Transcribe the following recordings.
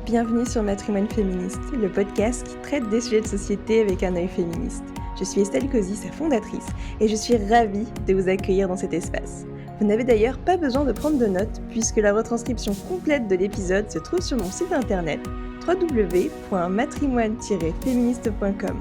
Bienvenue sur Matrimoine Féministe, le podcast qui traite des sujets de société avec un œil féministe. Je suis Estelle Cozy, sa fondatrice, et je suis ravie de vous accueillir dans cet espace. Vous n'avez d'ailleurs pas besoin de prendre de notes, puisque la retranscription complète de l'épisode se trouve sur mon site internet www.matrimoine-féministe.com.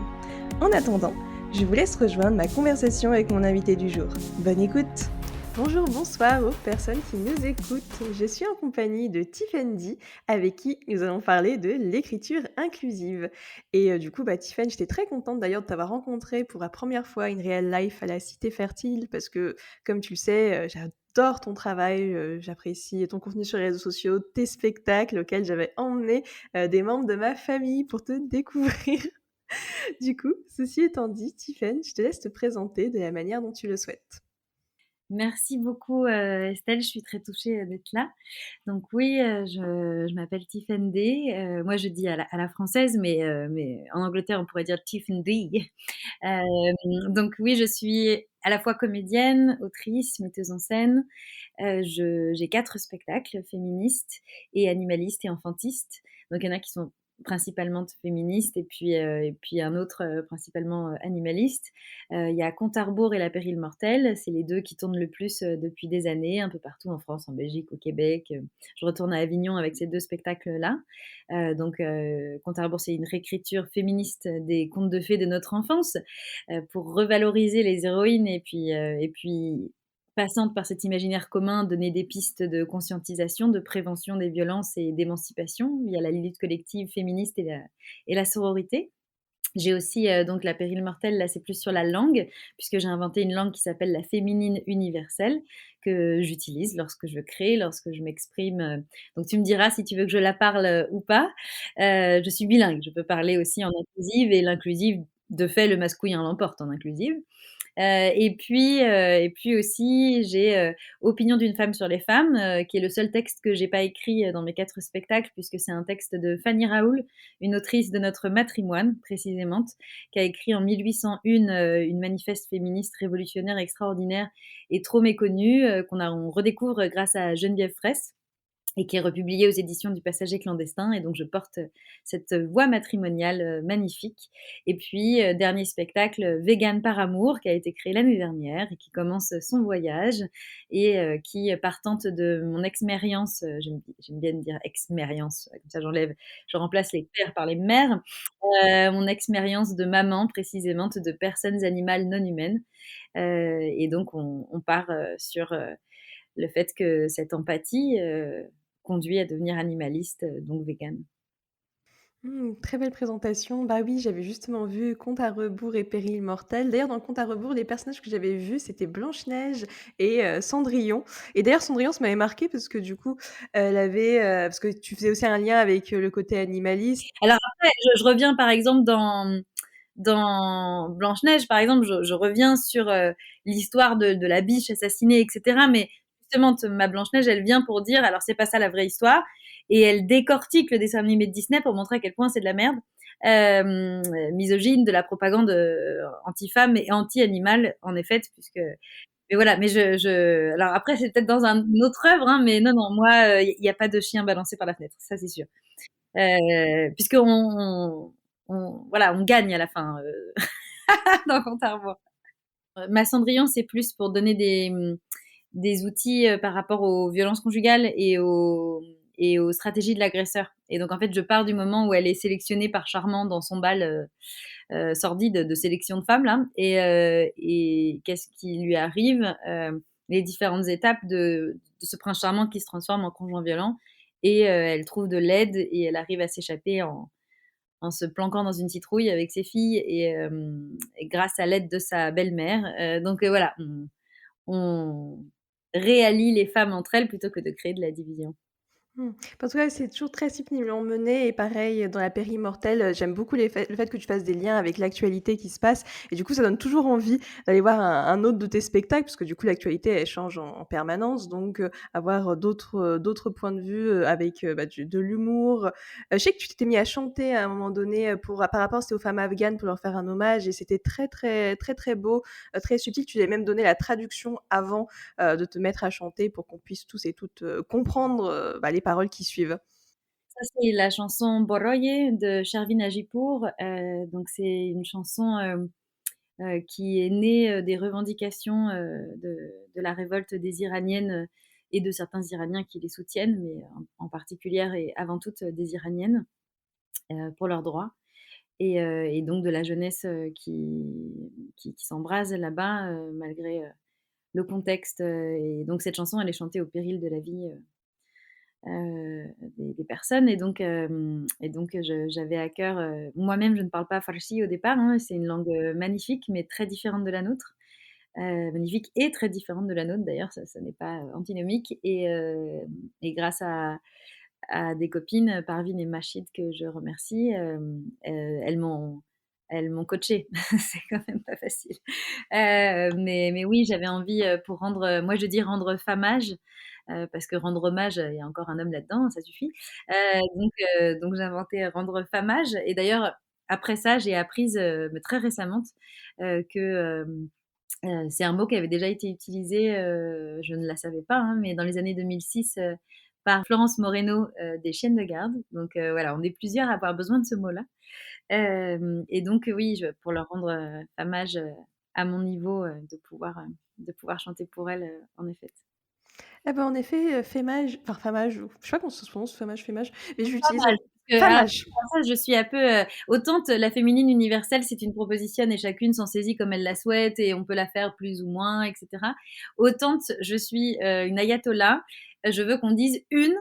En attendant, je vous laisse rejoindre ma conversation avec mon invité du jour. Bonne écoute! Bonjour, bonsoir aux personnes qui nous écoutent. Je suis en compagnie de Tiffany, avec qui nous allons parler de l'écriture inclusive. Et du coup, Tiffany, j'étais très contente d'ailleurs de t'avoir rencontrée pour la première fois in real life à la Cité Fertile, parce que, comme tu le sais, j'adore ton travail, j'apprécie ton contenu sur les réseaux sociaux, tes spectacles auxquels j'avais emmené des membres de ma famille pour te découvrir. Du coup, ceci étant dit, Tiffany, je te laisse te présenter de la manière dont tu le souhaites. Merci beaucoup Estelle, je suis très touchée d'être là. Donc oui, je m'appelle Tiffany. Moi je dis à la française, mais en Angleterre on pourrait dire Tiffany. Donc oui, je suis à la fois comédienne, autrice, metteuse en scène. J'ai 4 spectacles féministes et animalistes et enfantistes. Donc il y en a qui sont principalement féministes et puis un autre principalement animaliste. Il y a Compte à rebours et La pérille mortelle, c'est les 2 qui tournent le plus depuis des années, un peu partout en France, en Belgique, au Québec. Je retourne à Avignon avec ces 2 spectacles-là. Compte à rebours, c'est une réécriture féministe des contes de fées de notre enfance pour revaloriser les héroïnes et puis passante par cet imaginaire commun, donner des pistes de conscientisation, de prévention des violences et d'émancipation via la lutte collective féministe et la sororité. J'ai aussi donc La pérille mortelle, là c'est plus sur la langue, puisque j'ai inventé une langue qui s'appelle la féminine universelle, que j'utilise lorsque je crée, lorsque je m'exprime. Donc tu me diras si tu veux que je la parle ou pas. Je suis bilingue, je peux parler aussi en inclusive, et l'inclusive, de fait, le masculin l'emporte en inclusive. Et puis aussi, j'ai Opinion d'une femme sur les femmes, qui est le seul texte que j'ai pas écrit dans mes 4 spectacles, puisque c'est un texte de Fanny Raoul, une autrice de notre matrimoine, précisément, qui a écrit en 1801 une manifeste féministe révolutionnaire extraordinaire et trop méconnue, on redécouvre grâce à Geneviève Fraisse, et qui est republié aux éditions du Passager clandestin. Et donc, je porte cette voix matrimoniale magnifique. Et puis, dernier spectacle, Vegan par amour, qui a été créé l'année dernière et qui commence son voyage et qui, partante de mon expérience, j'aime bien dire expérience, comme ça je remplace les pères par les mères, mon expérience de maman, précisément, de personnes animales non humaines. Et donc, on part sur le fait que cette empathie conduit à devenir animaliste, donc végane. Très belle présentation. Bah oui, j'avais justement vu Compte à rebours et Péril mortel. D'ailleurs, dans le Compte à rebours, les personnages que j'avais vus, c'était Blanche-Neige et Cendrillon. Et d'ailleurs, Cendrillon, ça m'avait marqué parce que du coup, elle avait parce que tu faisais aussi un lien avec, le côté animaliste. Alors après, je reviens par exemple dans Blanche-Neige, par exemple, je reviens sur l'histoire de la biche assassinée, etc. Mais justement, ma Blanche-Neige, elle vient pour dire, alors c'est pas ça la vraie histoire, et elle décortique le dessin animé de Disney pour montrer à quel point c'est de la merde, misogyne, de la propagande anti-femme et anti-animale, en effet, puisque. Mais voilà, mais alors après, c'est peut-être dans une autre œuvre, hein, mais non, non, moi, il n'y a pas de chien balancé par la fenêtre, ça c'est sûr. Puisque voilà, on gagne à la fin dans Compte à rebours. Ma Cendrillon, c'est plus pour donner des outils par rapport aux violences conjugales et aux stratégies de l'agresseur. Et donc, en fait, je pars du moment où elle est sélectionnée par Charmant dans son bal sordide de sélection de femmes, là. Et qu'est-ce qui lui arrive, les différentes étapes de ce prince charmant qui se transforme en conjoint violent. Et elle trouve de l'aide et elle arrive à s'échapper en se planquant dans une citrouille avec ses filles et grâce à l'aide de sa belle-mère. Voilà, on réallie les femmes entre elles plutôt que de créer de la division. En tout cas, c'est toujours très subtilement mené et pareil, dans La pérille mortelle, j'aime beaucoup le fait que tu fasses des liens avec l'actualité qui se passe et du coup, ça donne toujours envie d'aller voir un autre de tes spectacles parce que du coup, l'actualité, elle change en permanence donc avoir d'autres points de vue, avec, de l'humour. Je sais que tu t'étais mis à chanter à un moment donné, par rapport c'était aux femmes afghanes pour leur faire un hommage et c'était très, très, très, très beau, très subtil. Tu avais même donné la traduction avant, de te mettre à chanter pour qu'on puisse tous et toutes, comprendre, les paroles qui suivent. Ça, c'est la chanson Boroye de Shervin Hajipour. Donc, c'est une chanson qui est née des revendications de la révolte des Iraniennes et de certains Iraniens qui les soutiennent, mais en particulier et avant tout des Iraniennes pour leurs droits. Et donc de la jeunesse qui s'embrase là-bas malgré le contexte. Et donc cette chanson, elle est chantée au péril de la vie des personnes. Et donc j'avais à cœur, moi-même je ne parle pas farsi au départ, hein, c'est une langue magnifique mais très différente de la nôtre. Magnifique et très différente de la nôtre d'ailleurs, ça n'est pas antinomique. Et grâce à des copines, Parvin et Machid, que je remercie, elles m'ont coachée. C'est quand même pas facile. Mais oui, j'avais envie pour rendre, moi je dis rendre famage, parce que rendre hommage, il y a encore un homme là-dedans, ça suffit. Donc j'ai inventé rendre famage. Et d'ailleurs, après ça, j'ai appris, mais très récemment, que c'est un mot qui avait déjà été utilisé, je ne la savais pas, hein, mais dans les années 2006, par Florence Moreno, des Chiennes de Garde. Donc voilà, on est plusieurs à avoir besoin de ce mot-là. Et donc oui, pour leur rendre hommage à mon niveau, de pouvoir chanter pour elles, en effet. Eh ben, en effet, Fémage, enfin Famage, ou je sais pas comment ça se prononce, Famage, Fémage, mais Pas j'utilise mal, un parce que à la Famage. française, je suis un peu, autant la féminine universelle, c'est une proposition et chacune s'en saisit comme elle la souhaite et on peut la faire plus ou moins, et cetera. Autant je suis une ayatollah, je veux qu'on dise une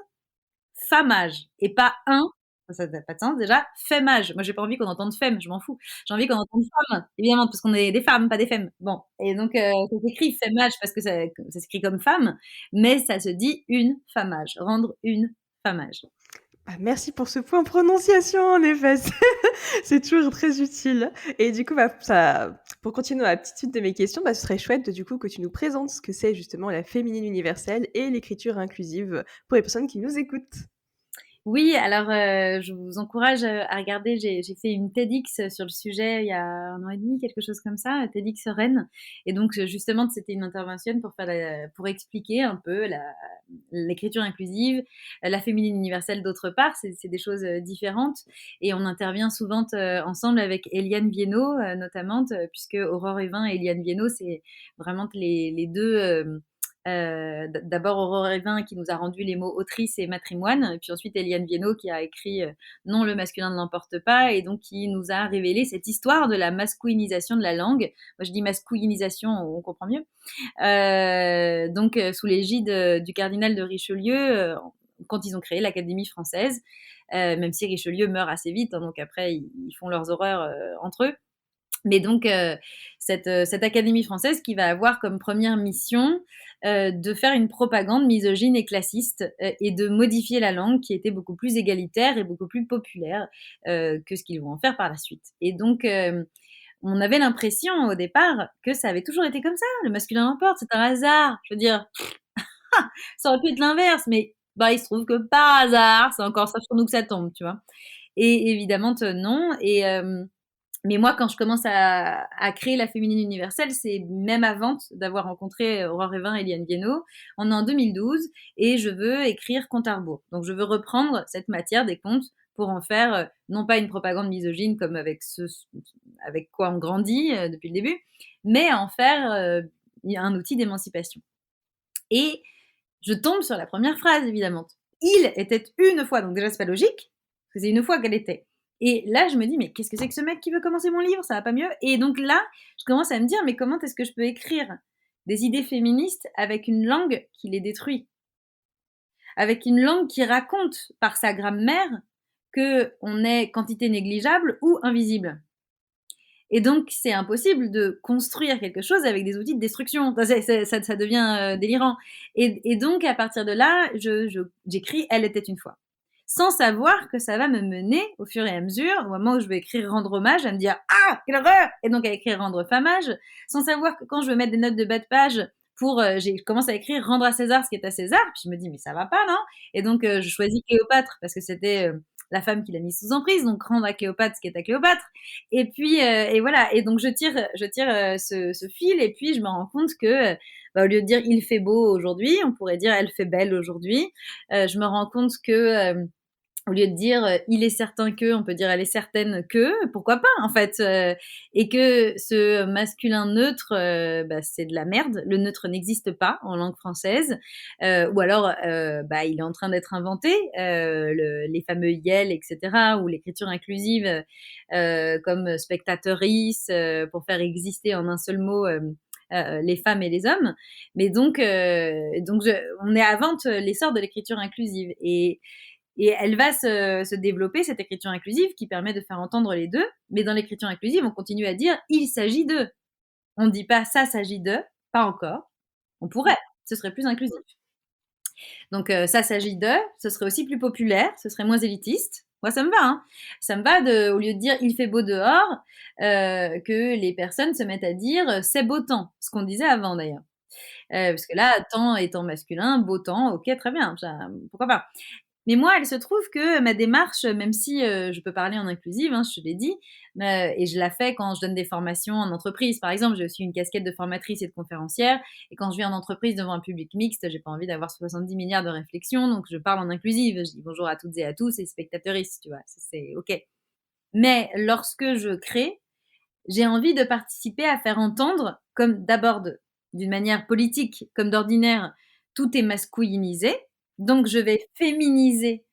famage et pas un, ça n'a pas de sens déjà, fémage. Moi, j'ai pas envie qu'on entende femme, je m'en fous. J'ai envie qu'on entende femme, évidemment, parce qu'on est des femmes, pas des femmes. Bon, et donc ça s'écrit fémage parce que ça s'écrit comme femme, mais ça se dit une famage, rendre une famage. Bah, merci pour ce point prononciation, en effet, c'est toujours très utile. Et du coup, bah, ça, pour continuer dans la petite suite de mes questions, bah, ce serait chouette, du coup, que tu nous présentes ce que c'est justement la féminine universelle et l'écriture inclusive pour les personnes qui nous écoutent. Oui, alors je vous encourage à regarder. J'ai fait une TEDx sur le sujet il y a 1 an et demi, quelque chose comme ça, TEDx Rennes. Et donc justement, c'était une intervention pour expliquer un peu l'écriture inclusive, la féminine universelle d'autre part. C'est des choses différentes. Et on intervient souvent ensemble avec Eliane Viennot, notamment, puisque Aurore Evin et Eliane Viennot, c'est vraiment les deux. D'abord Aurore Evin qui nous a rendu les mots autrice et matrimoine, et puis ensuite Eliane Viennot qui a écrit Non, le masculin ne l'emporte pas, et donc qui nous a révélé cette histoire de la masculinisation de la langue. Moi je dis masculinisation, on comprend mieux. Donc sous l'égide du cardinal de Richelieu, quand ils ont créé l'Académie française, même si Richelieu meurt assez vite, hein, donc après ils font leurs horreurs entre eux. Mais donc, cette Académie française qui va avoir comme première mission de faire une propagande misogyne et classiste et de modifier la langue qui était beaucoup plus égalitaire et beaucoup plus populaire que ce qu'ils vont en faire par la suite. Et donc, on avait l'impression au départ que ça avait toujours été comme ça. Le masculin l'emporte, c'est un hasard. Je veux dire, ça aurait pu être l'inverse, mais bah, il se trouve que par hasard, c'est encore ça sur nous que ça tombe, tu vois. Et évidemment, non. Mais moi, quand je commence à créer la féminine universelle, c'est même avant d'avoir rencontré Aurore Evin et Eliane Viennot. On est en 2012 et je veux écrire Compte à rebours. Donc, je veux reprendre cette matière des contes pour en faire non pas une propagande misogyne comme avec quoi on grandit depuis le début, mais en faire un outil d'émancipation. Et je tombe sur la première phrase, évidemment. Il était une fois, donc déjà c'est pas logique, parce que c'est une fois qu'elle était. Et là, je me dis, mais qu'est-ce que c'est que ce mec qui veut commencer mon livre? Ça va pas mieux? Et donc là, je commence à me dire, mais comment est-ce que je peux écrire des idées féministes avec une langue qui les détruit? Avec une langue qui raconte par sa grammaire qu'on est quantité négligeable ou invisible. Et donc, c'est impossible de construire quelque chose avec des outils de destruction. Ça devient délirant. Et donc, à partir de là, j'écris Elle était une fois. Sans savoir que ça va me mener, au fur et à mesure, au moment où je vais écrire Rendre hommage, à me dire Ah, quelle horreur! Et donc à écrire Rendre famage, sans savoir que quand je veux mettre des notes de bas de page je commence à écrire Rendre à César ce qui est à César, puis je me dis mais ça va pas, non? Et donc je choisis Cléopâtre parce que c'était la femme qui l'a mise sous emprise, donc rendre à Cléopâtre ce qui est à Cléopâtre. Et puis, et voilà. Et donc, je tire ce fil, et puis je me rends compte que, au lieu de dire il fait beau aujourd'hui, on pourrait dire elle fait belle aujourd'hui. Je me rends compte que au lieu de dire il est certain que, on peut dire elle est certaine que, pourquoi pas en fait, et que ce masculin neutre, bah, c'est de la merde. Le neutre n'existe pas en langue française, ou alors bah, il est en train d'être inventé, les fameux YEL, etc., ou l'écriture inclusive comme spectatrice pour faire exister en un seul mot. Les femmes et les hommes, mais donc on est avant l'essor de l'écriture inclusive et elle va se développer, cette écriture inclusive, qui permet de faire entendre les deux. Mais dans l'écriture inclusive, on continue à dire il s'agit de. On ne dit pas ça s'agit de, pas encore. On pourrait, ce serait plus inclusif. Donc ça s'agit de, ce serait aussi plus populaire, ce serait moins élitiste. Moi, ça me va. Hein. Ça me va, au lieu de dire il fait beau dehors, que les personnes se mettent à dire c'est beau temps, ce qu'on disait avant d'ailleurs. Parce que là, temps étant masculin, beau temps, ok, très bien, pourquoi pas. Mais moi, il se trouve que ma démarche, même si je peux parler en inclusive, hein, je te l'ai dit, et je la fais quand je donne des formations en entreprise. Par exemple, j'ai aussi une casquette de formatrice et de conférencière. Et quand je vais en entreprise devant un public mixte, j'ai pas envie d'avoir 70 milliards de réflexions, donc je parle en inclusive. Je dis bonjour à toutes et à tous et spectateuristes, tu vois, c'est OK. Mais lorsque je crée, j'ai envie de participer à faire entendre, comme d'abord d'une manière politique, comme d'ordinaire, tout est masculinisé. Donc, je vais féminiser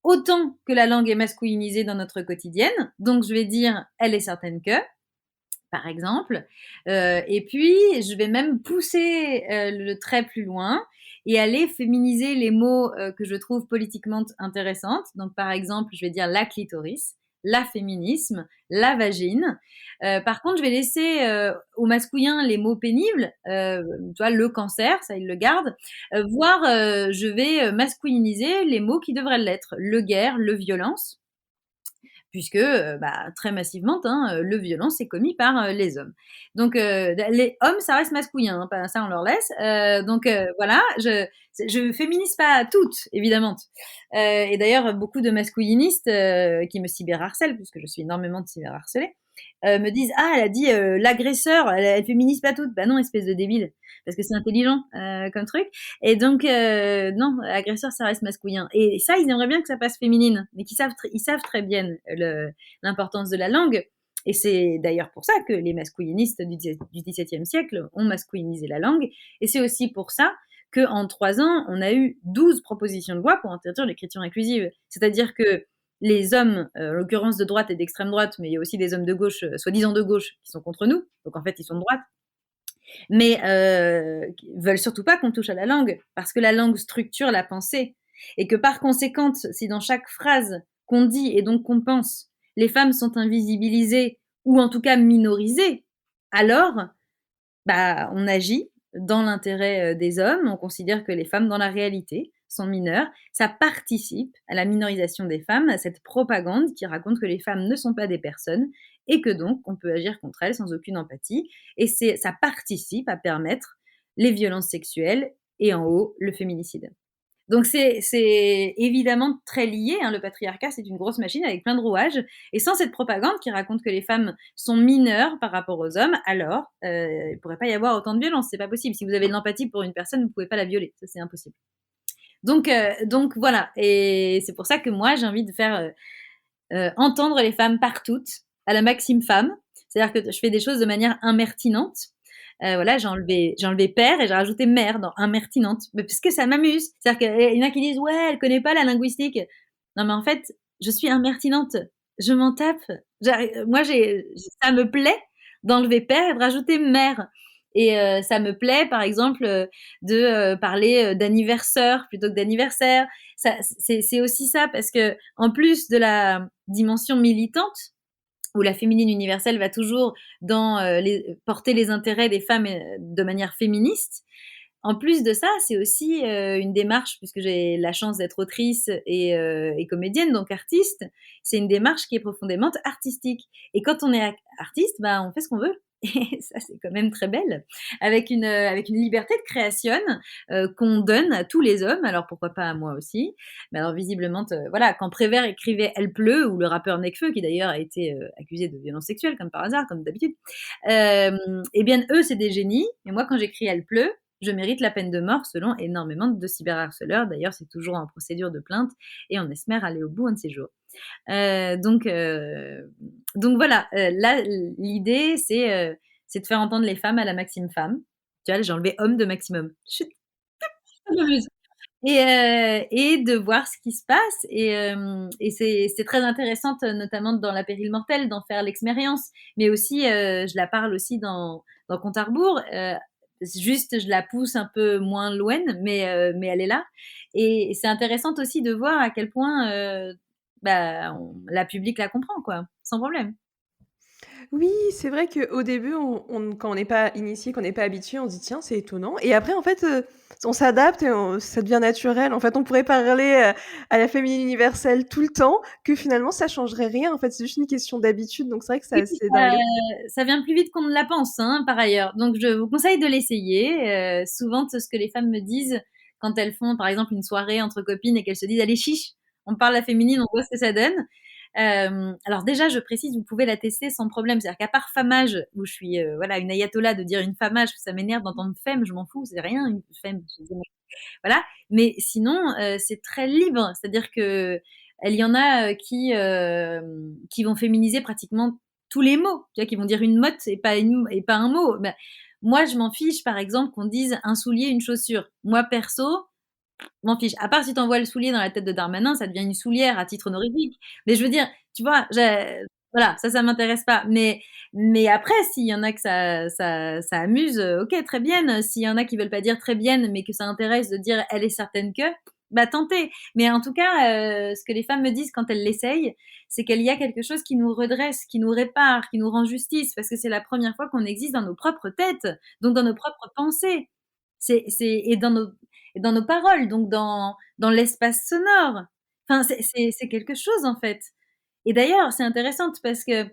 autant que la langue est masculinisée dans notre quotidienne. Donc, je vais dire, elle est certaine que, par exemple. Et puis, je vais même pousser le trait plus loin et aller féminiser les mots que je trouve politiquement intéressants. Donc, par exemple, je vais dire la clitoris, la féminisme, la vagine. Par contre, je vais laisser au masculin les mots pénibles, tu vois, le cancer, ça, il le garde, voire je vais masculiniser les mots qui devraient l'être, le guerre, le violence, puisque bah, très massivement, hein, le violence est commis par les hommes. Donc les hommes, ça reste masculin, hein, ça on leur laisse. Donc voilà, je féminise pas toutes, évidemment. Et d'ailleurs, beaucoup de masculinistes qui me cyberharcèlent, puisque je suis énormément cyberharcelée, me disent ah elle a dit l'agresseur, elle féminise pas toutes. Bah non, espèce de débile, parce que c'est intelligent comme truc. Et donc non, agresseur ça reste masculin. Et ça ils aimeraient bien que ça passe féminine, mais ils savent très bien l'importance de la langue. Et c'est d'ailleurs pour ça que les masculinistes du XVIIe siècle ont masculinisé la langue. Et c'est aussi pour ça qu'en 3 ans, on a eu 12 propositions de loi pour interdire l'écriture inclusive. C'est-à-dire que les hommes, en l'occurrence de droite et d'extrême droite, mais il y a aussi des hommes de gauche, soi-disant de gauche, qui sont contre nous, donc en fait ils sont de droite, mais veulent surtout pas qu'on touche à la langue, parce que la langue structure la pensée, et que par conséquent, si dans chaque phrase qu'on dit et donc qu'on pense, les femmes sont invisibilisées, ou en tout cas minorisées, alors bah, on agit dans l'intérêt des hommes, on considère que les femmes dans la réalité sont mineures, ça participe à la minorisation des femmes, à cette propagande qui raconte que les femmes ne sont pas des personnes et que donc on peut agir contre elles sans aucune empathie, et ça participe à permettre les violences sexuelles et en haut le féminicide. Donc c'est évidemment très lié, hein, le patriarcat c'est une grosse machine avec plein de rouages, et sans cette propagande qui raconte que les femmes sont mineures par rapport aux hommes, alors il ne pourrait pas y avoir autant de violence, c'est pas possible. Si vous avez de l'empathie pour une personne, vous ne pouvez pas la violer, ça c'est impossible. Donc voilà, et c'est pour ça que moi j'ai envie de faire entendre les femmes partout, à la maxime femme, c'est-à-dire que je fais des choses de manière impertinente. Voilà, j'ai enlevé père et j'ai rajouté mère dans impertinente, mais parce que ça m'amuse. C'est-à-dire qu'il y en a qui disent ouais, elle connaît pas la linguistique. Non, mais en fait, je suis impertinente. Je m'en tape. Moi, ça me plaît d'enlever père et de rajouter mère. Et ça me plaît, par exemple, de parler d'anniversaire plutôt que d'anniversaire. C'est aussi ça, parce que en plus de la dimension militante, où la féminine universelle va toujours porter les intérêts des femmes de manière féministe. En plus de ça, c'est aussi une démarche, puisque j'ai la chance d'être autrice et comédienne, donc artiste, c'est une démarche qui est profondément artistique. Et quand on est artiste, bah, on fait ce qu'on veut. Et ça, c'est quand même très belle. Avec une liberté de création qu'on donne à tous les hommes, alors pourquoi pas à moi aussi. Mais alors visiblement, voilà, quand Prévert écrivait Elle pleut, ou le rappeur Nekfeu, qui d'ailleurs a été accusé de violence sexuelle, comme par hasard, comme d'habitude, eh bien eux, c'est des génies. Et moi, quand j'écris Elle pleut, je mérite la peine de mort selon énormément de cyberharceleurs. D'ailleurs, c'est toujours en procédure de plainte et on espère aller au bout un de ces jours. Donc voilà, là, l'idée, c'est de faire entendre les femmes à la maxime femme. Tu vois, j'ai enlevé homme de maximum. Chut, je m'amuse. Et de voir ce qui se passe. Et c'est très intéressant, notamment dans La Pérille Mortelle, d'en faire l'expérience. Mais aussi, je la parle aussi dans Compte à rebours. Juste, je la pousse un peu moins loin, mais elle est là. Et c'est intéressant aussi de voir à quel point la public la comprend, quoi, sans problème. Oui, c'est vrai qu'au début, quand on n'est pas initié, qu'on n'est pas habitué, on se dit: «Tiens, c'est étonnant» et après, en fait, on s'adapte et ça devient naturel. En fait, on pourrait parler, à la féminine universelle tout le temps, que finalement ça changerait rien. En fait, c'est juste une question d'habitude, donc c'est vrai que c'est Oui, assez dingue. ça vient plus vite qu'on ne la pense, hein, par ailleurs. Donc je vous conseille de l'essayer. Souvent, ce que les femmes me disent quand elles font, par exemple, une soirée entre copines et qu'elles se disent: «Allez chiche, on parle à féminine, on voit ce que ça donne». Alors déjà, je précise, vous pouvez la tester sans problème. C'est-à-dire qu'à part Femage, où je suis voilà une ayatollah de dire une Femage, ça m'énerve d'entendre femme, je m'en fous, c'est rien une femme. Voilà. Mais sinon, c'est très libre. C'est-à-dire que il y en a qui vont féminiser pratiquement tous les mots. Tu vois, qui vont dire une motte et pas un mot. Ben, moi, je m'en fiche, par exemple, qu'on dise un soulier, une chaussure. Moi, perso, m'en fiche. À part si t'envoies le soulier dans la tête de Darmanin, ça devient une soulière à titre honorifique. Mais je veux dire, tu vois, voilà, ça m'intéresse pas. Mais après, s'il y en a que ça amuse, ok, très bien. S'il y en a qui veulent pas dire très bien, mais que ça intéresse de dire elle est certaine que, bah tentez. Mais en tout cas, ce que les femmes me disent quand elles l'essayent, c'est qu'il y a quelque chose qui nous redresse, qui nous répare, qui nous rend justice, parce que c'est la première fois qu'on existe dans nos propres têtes, donc dans nos propres pensées. Et dans nos paroles, donc dans l'espace sonore. Enfin, c'est quelque chose en fait. Et d'ailleurs, c'est intéressant parce que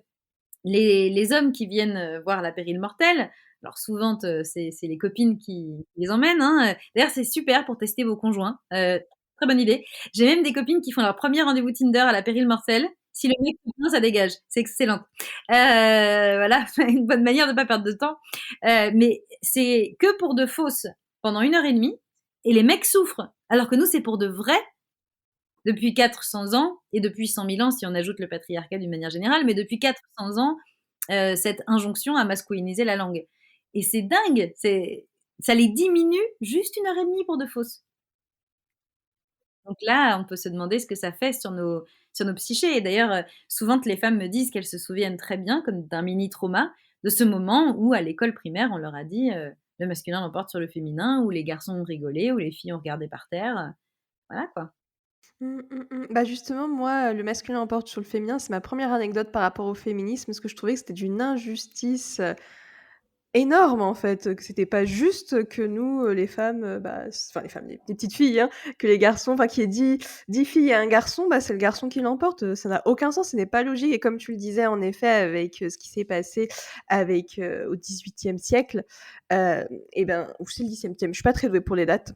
les hommes qui viennent voir La Pérille Mortelle, alors souvent c'est les copines qui les emmènent. Hein. D'ailleurs, c'est super pour tester vos conjoints. Très bonne idée. J'ai même des copines qui font leur premier rendez-vous Tinder à La Pérille Mortelle. Si le mec est bien, ça dégage. C'est excellent. Voilà, une bonne manière de ne pas perdre de temps. Mais c'est que pour de fausses pendant 1 heure et demie. Et les mecs souffrent. Alors que nous, c'est pour de vrai depuis 400 ans, et depuis 100 000 ans si on ajoute le patriarcat d'une manière générale, mais depuis 400 ans, cette injonction à masculiniser la langue. Et c'est dingue, ça les diminue juste 1 heure et demie pour de fausses. Donc là, on peut se demander ce que ça fait sur nos psychés. Et d'ailleurs, souvent, les femmes me disent qu'elles se souviennent très bien, comme d'un mini-trauma, de ce moment où, à l'école primaire, on leur a dit le masculin l'emporte sur le féminin, où les garçons ont rigolé, où les filles ont regardé par terre. Voilà quoi. Bah, justement, moi, le masculin emporte sur le féminin, c'est ma première anecdote par rapport au féminisme, parce que je trouvais que c'était d'une injustice, énorme en fait, que c'était pas juste que nous, les femmes, bah, enfin les femmes, les petites filles, hein, que les garçons enfin qu'il y ait 10 filles et un garçon, bah, c'est le garçon qui l'emporte, ça n'a aucun sens, ce n'est pas logique et comme tu le disais en effet avec, ce qui s'est passé avec, au XVIIIe siècle, et ben ou c'est le XVIIe, je suis pas très douée pour les dates.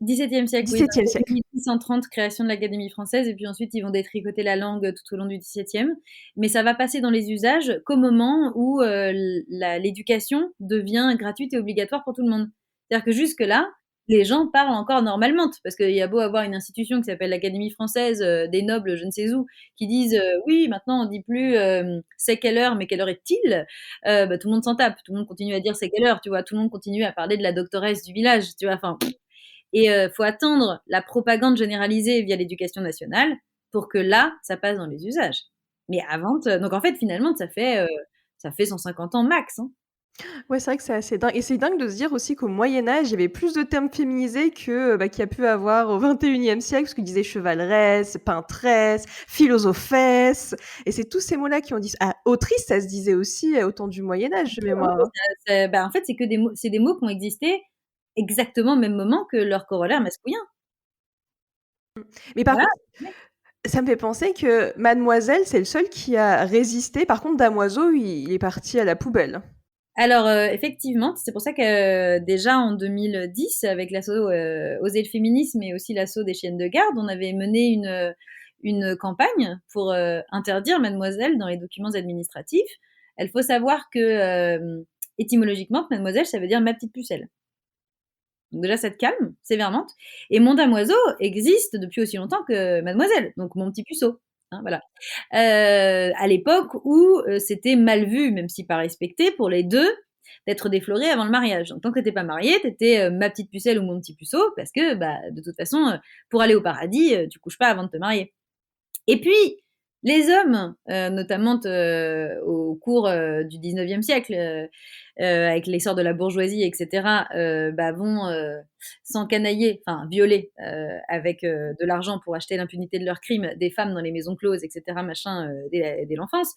XVIIe siècle, oui. 17e siècle. 1830, création de l'Académie française, et puis ensuite ils vont détricoter la langue tout au long du XVIIe. Mais ça va passer dans les usages qu'au moment où l'éducation devient gratuite et obligatoire pour tout le monde. C'est-à-dire que jusque-là, les gens parlent encore normalement, parce qu'il y a beau avoir une institution qui s'appelle l'Académie française, des nobles, je ne sais où, qui disent oui, maintenant on dit plus c'est quelle heure, mais quelle heure est-il bah, tout le monde s'en tape, tout le monde continue à dire c'est quelle heure, tu vois, tout le monde continue à parler de la doctoresse du village, tu vois, enfin. Et faut attendre la propagande généralisée via l'éducation nationale pour que là, ça passe dans les usages. Mais avant, donc en fait, finalement, ça fait 150 ans max. Hein. Ouais, c'est vrai que c'est assez dingue et c'est dingue de se dire aussi qu'au Moyen Âge, il y avait plus de termes féminisés que, bah, qu'il y a pu avoir au XXIe siècle, parce qu'ils disaient chevaleresse, peintresse, philosophesse et c'est tous ces mots-là qui ont dit autrice, ça se disait aussi, au temps du Moyen Âge de mémoire, hein. Bah, en fait, c'est des mots qui ont existé exactement au même moment que leur corollaire masculin. Mais par Voilà. contre, ça me fait penser que Mademoiselle, c'est le seul qui a résisté. Par contre, Damoiseau, il est parti à la poubelle. Alors, effectivement, c'est pour ça que déjà en 2010, avec l'assaut Oser le féminisme et aussi l'assaut des chiennes de garde, on avait mené une campagne pour interdire Mademoiselle dans les documents administratifs. Il faut savoir que étymologiquement, Mademoiselle, ça veut dire ma petite pucelle. Donc déjà, ça te calme sévèrement. Et Mon Damoiseau existe depuis aussi longtemps que Mademoiselle, donc mon petit puceau. Hein, voilà. À l'époque où c'était mal vu, même si pas respecté, pour les deux, d'être déflorés avant le mariage. Donc tant que t'étais pas marié, t'étais ma petite pucelle ou mon petit puceau, parce que bah, de toute façon, pour aller au paradis, tu couches pas avant de te marier. Et puis, les hommes, notamment au cours du 19e siècle, avec l'essor de la bourgeoisie, etc., bah, vont s'encanailler, enfin violer, avec de l'argent pour acheter l'impunité de leurs crimes des femmes dans les maisons closes, etc., machin, dès l'enfance.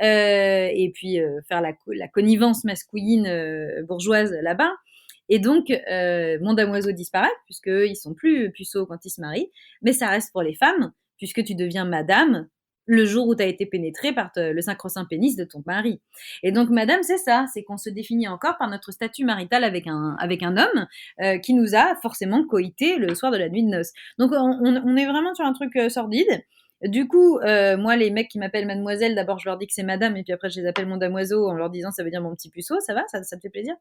Et puis faire la connivence masculine bourgeoise là-bas. Et donc, Mon Damoiseau disparaît, puisqu'ils sont plus puceaux quand ils se marient, mais ça reste pour les femmes, puisque tu deviens madame le jour où tu as été pénétrée par le sacro-saint pénis de ton mari. Et donc, madame, c'est ça, c'est qu'on se définit encore par notre statut marital avec un homme qui nous a forcément coïté le soir de la nuit de noces. Donc, on est vraiment sur un truc sordide. Du coup, moi, les mecs qui m'appellent mademoiselle, d'abord, je leur dis que c'est madame, et puis après, je les appelle mon damoiseau en leur disant ça veut dire mon petit puceau, ça va, ça te fait plaisir.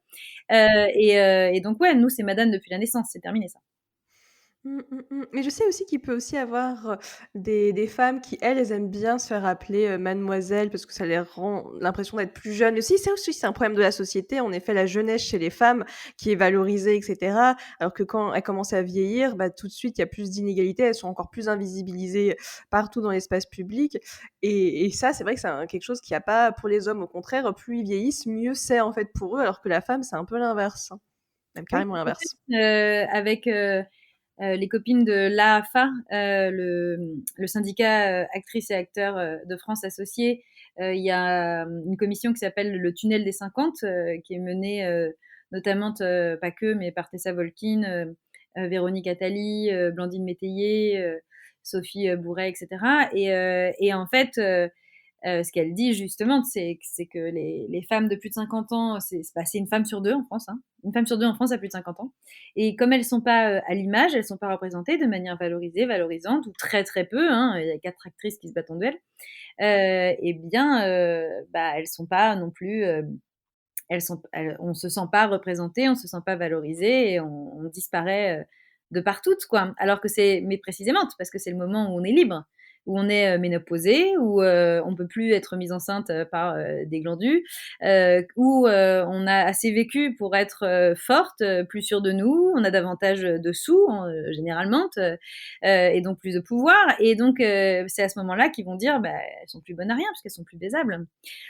Et donc, ouais, nous, c'est madame depuis la naissance, c'est terminé ça. Mais je sais aussi qu'il peut aussi avoir, des femmes qui, elles aiment bien se faire appeler, mademoiselle parce que ça les rend l'impression d'être plus jeunes. Aussi, ça aussi, c'est un problème de la société. En effet, la jeunesse chez les femmes qui est valorisée et cetera, alors que quand elles commencent à vieillir, bah, tout de suite, il y a plus d'inégalités. Elles sont encore plus invisibilisées partout dans l'espace public et ça, c'est vrai que c'est quelque chose qu'il y a pas pour les hommes. Au contraire, plus ils vieillissent, mieux c'est, en fait, pour eux, alors que la femme, c'est un peu l'inverse, hein, même Oui, carrément tout à l'inverse. fait. Avec les copines de l'AAFA, le syndicat actrices et acteurs de France associés, il y a une commission qui s'appelle le Tunnel des 50, qui est menée notamment, pas que, mais par Tessa Volkin, Véronique Attali, Blandine Métayer, Sophie Bourret, etc. Et en fait, ce qu'elle dit justement, c'est que les femmes de plus de 50 ans, c'est une femme sur deux en France. Hein. Une femme sur deux en France a plus de 50 ans. Et comme elles ne sont pas à l'image, elles ne sont pas représentées de manière valorisée, valorisante, ou très très peu, hein, il y a 4 actrices qui se battent en duel, eh bien, bah, elles ne sont pas non plus... on ne se sent pas représenté, on ne se sent pas valorisé, et on disparaît de partout, quoi. Alors que mais précisément, parce que c'est le moment où on est libre, où on est ménopausé, où on peut plus être mise enceinte par des glandus, où on a assez vécu pour être forte, plus sûre de nous, on a davantage de sous, généralement, et donc plus de pouvoir. Et donc, c'est à ce moment-là qu'ils vont dire, bah, elles sont plus bonnes à rien, parce qu'elles sont plus baisables.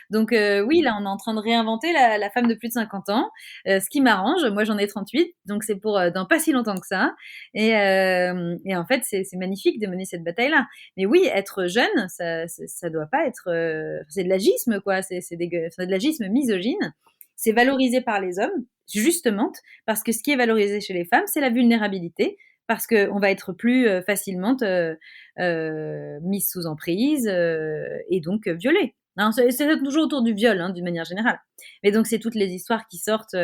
Donc oui, là, on est en train de réinventer la femme de plus de 50 ans, ce qui m'arrange. Moi, j'en ai 38, donc c'est pour dans pas si longtemps que ça. Et en fait, c'est magnifique de mener cette bataille-là. Mais oui, être jeune, ça doit pas être... c'est de l'agisme, quoi. C'est de l'agisme misogyne. C'est valorisé par les hommes, justement, parce que ce qui est valorisé chez les femmes, c'est la vulnérabilité, parce qu'on va être plus facilement mise sous emprise et donc violée. Non, c'est toujours autour du viol, hein, d'une manière générale. Mais donc, c'est toutes les histoires qui sortent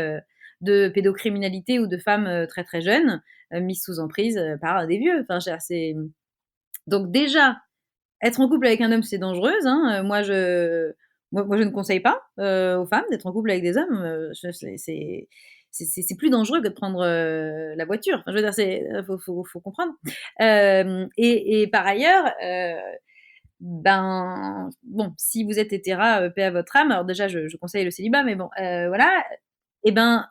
de pédocriminalité ou de femmes très très jeunes mises sous emprise par des vieux. Enfin, donc déjà, être en couple avec un homme, c'est dangereux. Hein. Moi, je ne conseille pas aux femmes d'être en couple avec des hommes. C'est plus dangereux que de prendre la voiture. Enfin, je veux dire, faut comprendre. Et par ailleurs, ben bon, si vous êtes hétéra, paix à votre âme. Alors déjà, je conseille le célibat, mais bon, voilà. Et ben,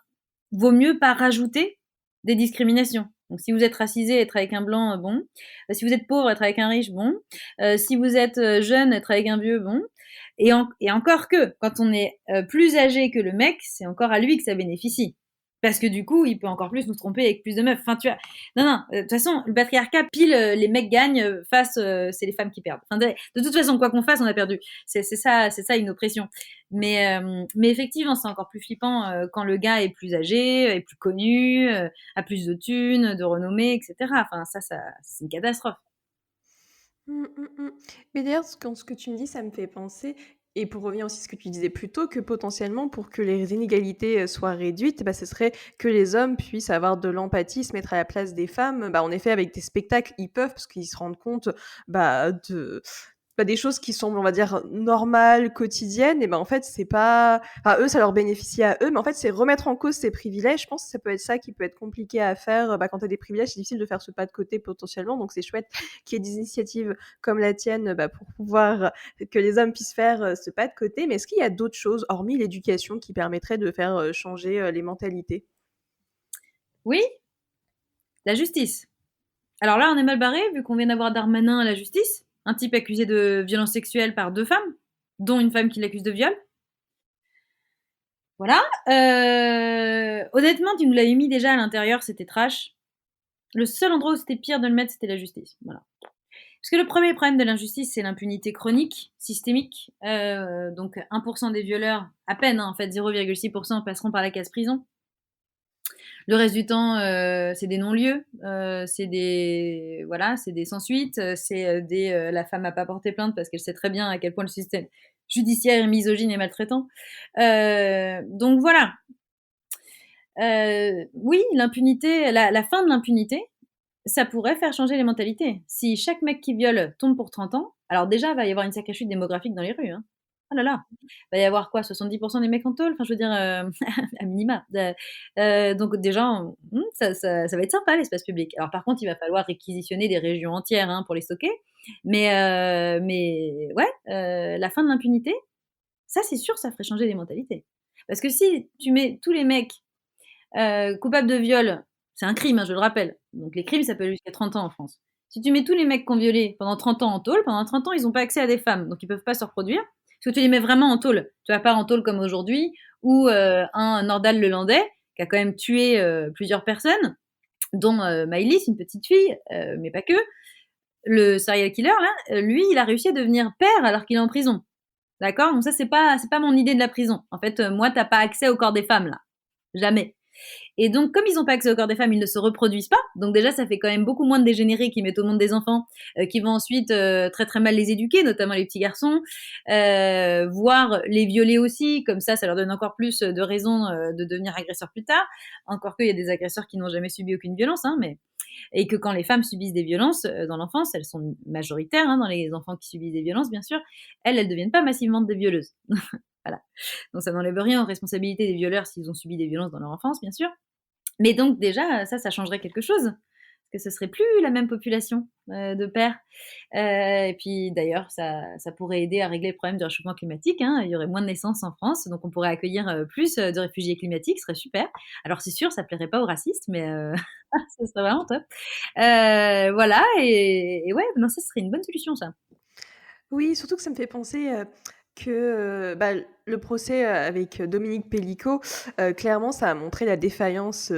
vaut mieux pas rajouter des discriminations. Donc, si vous êtes racisé, être avec un blanc, bon. Si vous êtes pauvre, être avec un riche, bon. Si vous êtes jeune, être avec un vieux, bon. Et encore que, quand on est plus âgé que le mec, c'est encore à lui que ça bénéficie. Parce que du coup, il peut encore plus nous tromper avec plus de meufs. Enfin, tu vois. Non, non. De toute façon, le patriarcat, pile, les mecs gagnent, face, c'est les femmes qui perdent. Enfin, de toute façon, quoi qu'on fasse, on a perdu. C'est ça une oppression. Mais effectivement, c'est encore plus flippant quand le gars est plus âgé, est plus connu, a plus de thunes, de renommée, etc. Enfin, ça c'est une catastrophe. Mmh, mmh, mmh. Mais d'ailleurs, ce que tu me dis, ça me fait penser et pour revenir aussi à ce que tu disais plus tôt, que potentiellement pour que les inégalités, soient réduites, bah, ce serait que les hommes puissent avoir de l'empathie, se mettre à la place des femmes. Bah, en effet, avec des spectacles, ils peuvent parce qu'ils se rendent compte, bah, des choses qui semblent, on va dire, normales, quotidiennes et ben, en fait, c'est pas enfin, eux, ça leur bénéficie à eux, mais en fait, c'est remettre en cause ces privilèges. Je pense que ça peut être ça qui peut être compliqué à faire, quand tu as des privilèges, c'est difficile de faire ce pas de côté potentiellement, donc c'est chouette qu'il y ait des initiatives comme la tienne, pour pouvoir que les hommes puissent faire, ce pas de côté. Mais est-ce qu'il y a d'autres choses, hormis l'éducation, qui permettraient de faire, changer, les mentalités? Oui, la justice. Alors là, on est mal barré, vu qu'on vient d'avoir Darmanin à la justice, un type accusé de violence sexuelle par 2 femmes, dont une femme qui l'accuse de viol. Voilà. Honnêtement, tu nous l'avais mis déjà à l'intérieur, c'était trash. Le seul endroit où c'était pire de le mettre, c'était la justice. Voilà. Parce que le premier problème de l'injustice, c'est l'impunité chronique, systémique. Donc 1% des violeurs, à peine, hein, en fait 0,6% passeront par la case prison. Le reste du temps, c'est des non-lieux, c'est des voilà, c'est des sans suite, c'est des la femme n'a pas porté plainte parce qu'elle sait très bien à quel point le système judiciaire est misogyne et maltraitant. Donc voilà. Oui, l'impunité, la fin de l'impunité, ça pourrait faire changer les mentalités. Si chaque mec qui viole tombe pour 30 ans, alors déjà, il va y avoir une sacrée chute démographique dans les rues, hein. Oh là là! Il va y avoir quoi? 70% des mecs en tôle? Enfin, je veux dire, à minima. Donc déjà, ça va être sympa l'espace public. Alors par contre, il va falloir réquisitionner des régions entières, hein, pour les stocker. Mais ouais, la fin de l'impunité, ça, c'est sûr, ça ferait changer les mentalités. Parce que si tu mets tous les mecs coupable de viol, c'est un crime, hein, je le rappelle. Donc les crimes, ça peut aller jusqu'à 30 ans en France. Si tu mets tous les mecs qui ont violé pendant 30 ans en tôle, pendant 30 ans, ils n'ont pas accès à des femmes, donc ils peuvent pas se reproduire. Parce que tu les mets vraiment en tôle. Tu vas pas en tôle comme aujourd'hui, où un Nordal Lelandais, qui a quand même tué plusieurs personnes, dont Maëlys, une petite fille, mais pas que, le serial killer, là, lui, il a réussi à devenir père alors qu'il est en prison. D'accord. Donc ça, c'est pas mon idée de la prison. En fait, moi, t'as pas accès au corps des femmes, là. Jamais. Et donc, comme ils n'ont pas accès au corps des femmes, ils ne se reproduisent pas. Donc déjà, ça fait quand même beaucoup moins de dégénérés qui mettent au monde des enfants, qui vont ensuite très très mal les éduquer, notamment les petits garçons, voire les violer aussi. Comme ça leur donne encore plus de raisons de devenir agresseurs plus tard. Encore qu'il y a des agresseurs qui n'ont jamais subi aucune violence, hein, mais et que quand les femmes subissent des violences dans l'enfance, elles sont majoritaires hein, dans les enfants qui subissent des violences, bien sûr. Elles deviennent pas massivement des violeuses. Voilà. Donc ça n'enlève rien aux responsabilités des violeurs s'ils ont subi des violences dans leur enfance, bien sûr. Mais donc déjà, ça changerait quelque chose. Parce que ce serait plus la même population de pères. Et puis d'ailleurs, ça pourrait aider à régler le problème du réchauffement climatique, hein. Il y aurait moins de naissances en France, donc on pourrait accueillir plus de réfugiés climatiques, ce serait super. Alors c'est sûr, ça plairait pas aux racistes, mais ça serait vraiment top. Voilà, et ouais, non, ça serait une bonne solution, ça. Oui, surtout que ça me fait penser, que, le procès, avec Dominique Pellico, clairement, ça a montré la défaillance,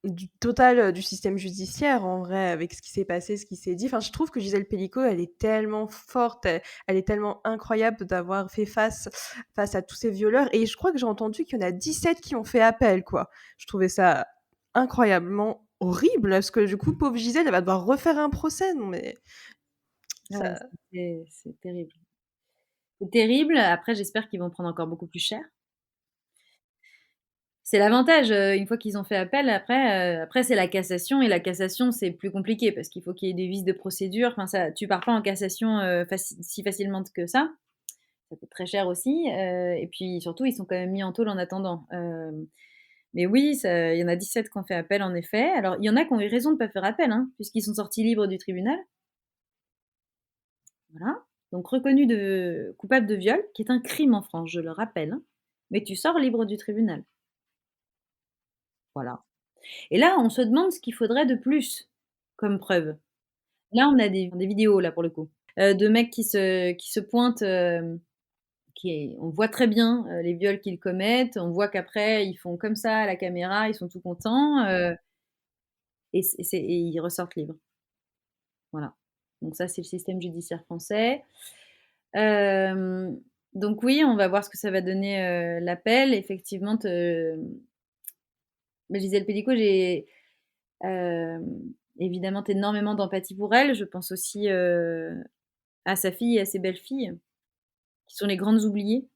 du total, du système judiciaire, en vrai, avec ce qui s'est passé, ce qui s'est dit. Enfin, je trouve que Gisèle Pellico, elle est tellement forte, elle est tellement incroyable d'avoir fait face à tous ces violeurs et je crois que j'ai entendu qu'il y en a 17 qui ont fait appel, quoi. Je trouvais ça incroyablement horrible parce que, du coup, pauvre Gisèle, elle va devoir refaire un procès. Non, mais Ouais, ça c'est terrible. C'est terrible. Après, j'espère qu'ils vont prendre encore beaucoup plus cher. C'est l'avantage, une fois qu'ils ont fait appel, après c'est la cassation et la cassation, c'est plus compliqué parce qu'il faut qu'il y ait des vices de procédure. Enfin ça tu pars pas en cassation, si facilement que ça. Ça coûte très cher aussi, et puis surtout, ils sont quand même mis en tôle en attendant. Mais oui, ça il y en a 17 qui ont fait appel en effet. Alors il y en a qui ont eu raison de pas faire appel, hein, puisqu'ils sont sortis libres du tribunal. Voilà. Donc reconnus de coupables de viol, qui est un crime en France, je le rappelle, hein, mais tu sors libre du tribunal. Voilà. Et là, on se demande ce qu'il faudrait de plus comme preuve. Là, on a des vidéos, là, pour le coup, de mecs qui se pointent, on voit très bien, les viols qu'ils commettent. On voit qu'après, ils font comme ça à la caméra, ils sont tout contents, et ils ressortent libres. Voilà. Donc ça, c'est le système judiciaire français. Hem, donc oui, on va voir ce que ça va donner, l'appel. Effectivement, Gisèle Pelicot, j'ai évidemment énormément d'empathie pour elle. Je pense aussi, à sa fille et à ses belles-filles, qui sont les grandes oubliées,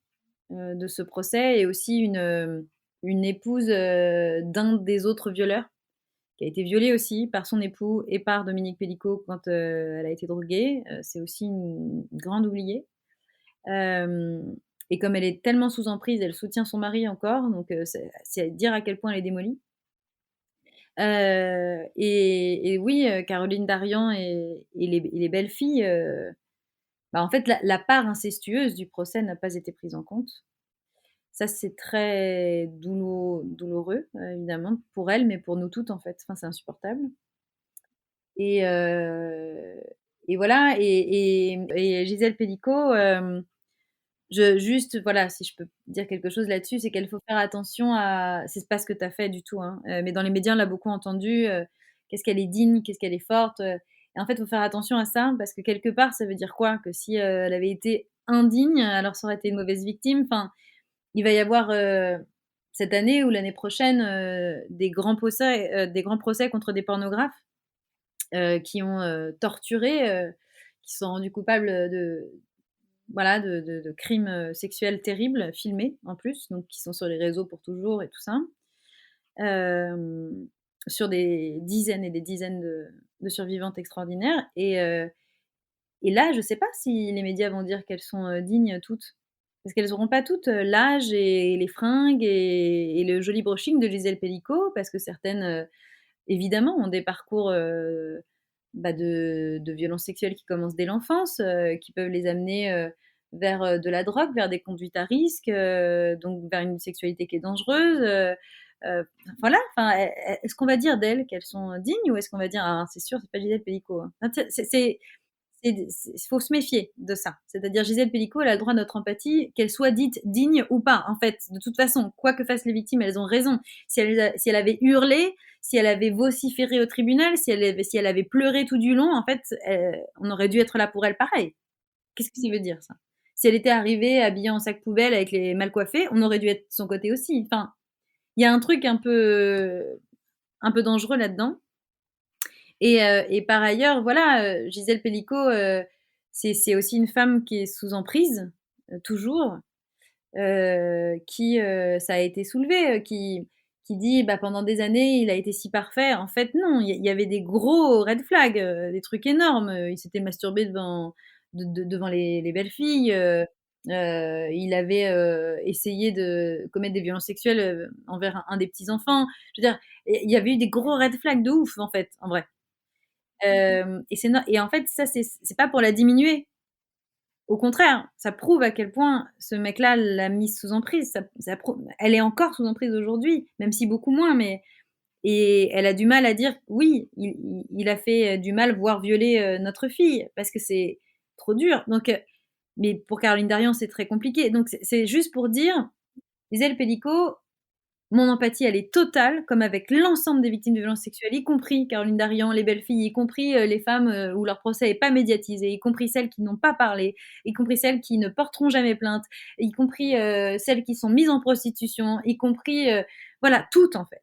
de ce procès et aussi une épouse, d'un des autres violeurs qui a été violée aussi par son époux et par Dominique Pellicot quand, elle a été droguée. C'est aussi une grande oubliée. Hem et comme elle est tellement sous emprise, elle soutient son mari encore, donc c'est dire à quel point elle est démolie. Et oui, Caroline Darian et les belles-filles, bah, en fait, la part incestueuse du procès n'a pas été prise en compte. Ça, c'est très douloureux, évidemment, pour elle, mais pour nous toutes, en fait. Enfin, c'est insupportable et heu et voilà et Gisèle Pelicot, je juste, voilà, si je peux dire quelque chose là-dessus, c'est qu'il faut faire attention à c'est pas ce que tu as fait du tout, hein, mais dans les médias, on l'a beaucoup entendu, qu'est-ce qu'elle est digne, qu'est-ce qu'elle est forte, et en fait, il faut faire attention à ça parce que quelque part, ça veut dire quoi? Que si, elle avait été indigne, alors ça aurait été une mauvaise victime. Enfin, il va y avoir, cette année ou l'année prochaine, des grands procès contre des pornographes, qui ont, torturé, qui se sont rendus coupables, de voilà, de crimes, sexuels terribles, filmés en plus, donc qui sont sur les réseaux pour toujours et tout ça. Hem, sur des dizaines et des dizaines de survivantes extraordinaires et là, je sais pas si les médias vont dire qu'elles sont, dignes toutes. Parce qu'elles auront pas toutes, l'âge et les fringues et le joli brushing de Gisèle Pelicot, parce que certaines, évidemment, ont des parcours, bah, de violences sexuelles qui commencent dès l'enfance, qui peuvent les amener, vers, de la drogue, vers des conduites à risque, donc vers une sexualité qui est dangereuse, voilà, enfin, est-ce qu'on va dire d'elles qu'elles sont dignes ou est-ce qu'on va dire: «Ah, c'est sûr, c'est pas Gisèle Pelicot, hein». Enfin, tu sais, faut se méfier de ça. C'est-à-dire Gisèle Pelicot, elle a le droit à notre empathie, qu'elle soit dite digne ou pas, en fait. De toute façon, quoi que fassent les victimes, elles ont raison. Si elle avait hurlé, si elle avait vociféré au tribunal, si elle avait pleuré tout du long, en fait, on aurait dû être là pour elle pareil. Qu'est-ce que ça veut dire ça? Si elle était arrivée habillée en sac poubelle avec les mal coiffés, on aurait dû être de son côté aussi. Enfin, il y a un truc un peu dangereux là-dedans. Et par ailleurs, voilà, Gisèle Pelicot, c'est aussi une femme qui est sous emprise, toujours, qui, ça a été soulevé, qui dit: «Bah, pendant des années, il a été si parfait». En fait, non, il y avait des gros red flags, des trucs énormes. Il s'était masturbé devant les belles filles, il avait, essayé de commettre des violences sexuelles, envers un des petits enfants. Je veux dire, il y avait eu des gros red flags de ouf, en fait, en vrai. Et en fait, ça, c'est pas pour la diminuer. Au contraire, ça prouve à quel point ce mec-là l'a mise sous emprise. Elle est encore sous emprise aujourd'hui, même si beaucoup moins, mais et elle a du mal à dire: «Oui, il a fait, du mal, voire violé, notre fille», parce que c'est trop dur. Donc mais pour Caroline Darian, c'est très compliqué. Donc c'est juste pour dire, Gisèle Pelicot, mon empathie, elle est totale, comme avec l'ensemble des victimes de violences sexuelles, y compris Caroline Darian, les belles filles, y compris, les femmes, où leur procès est pas médiatisé, y compris celles qui n'ont pas parlé, y compris celles qui ne porteront jamais plainte, y compris, celles qui sont mises en prostitution, y compris, voilà, toutes en fait.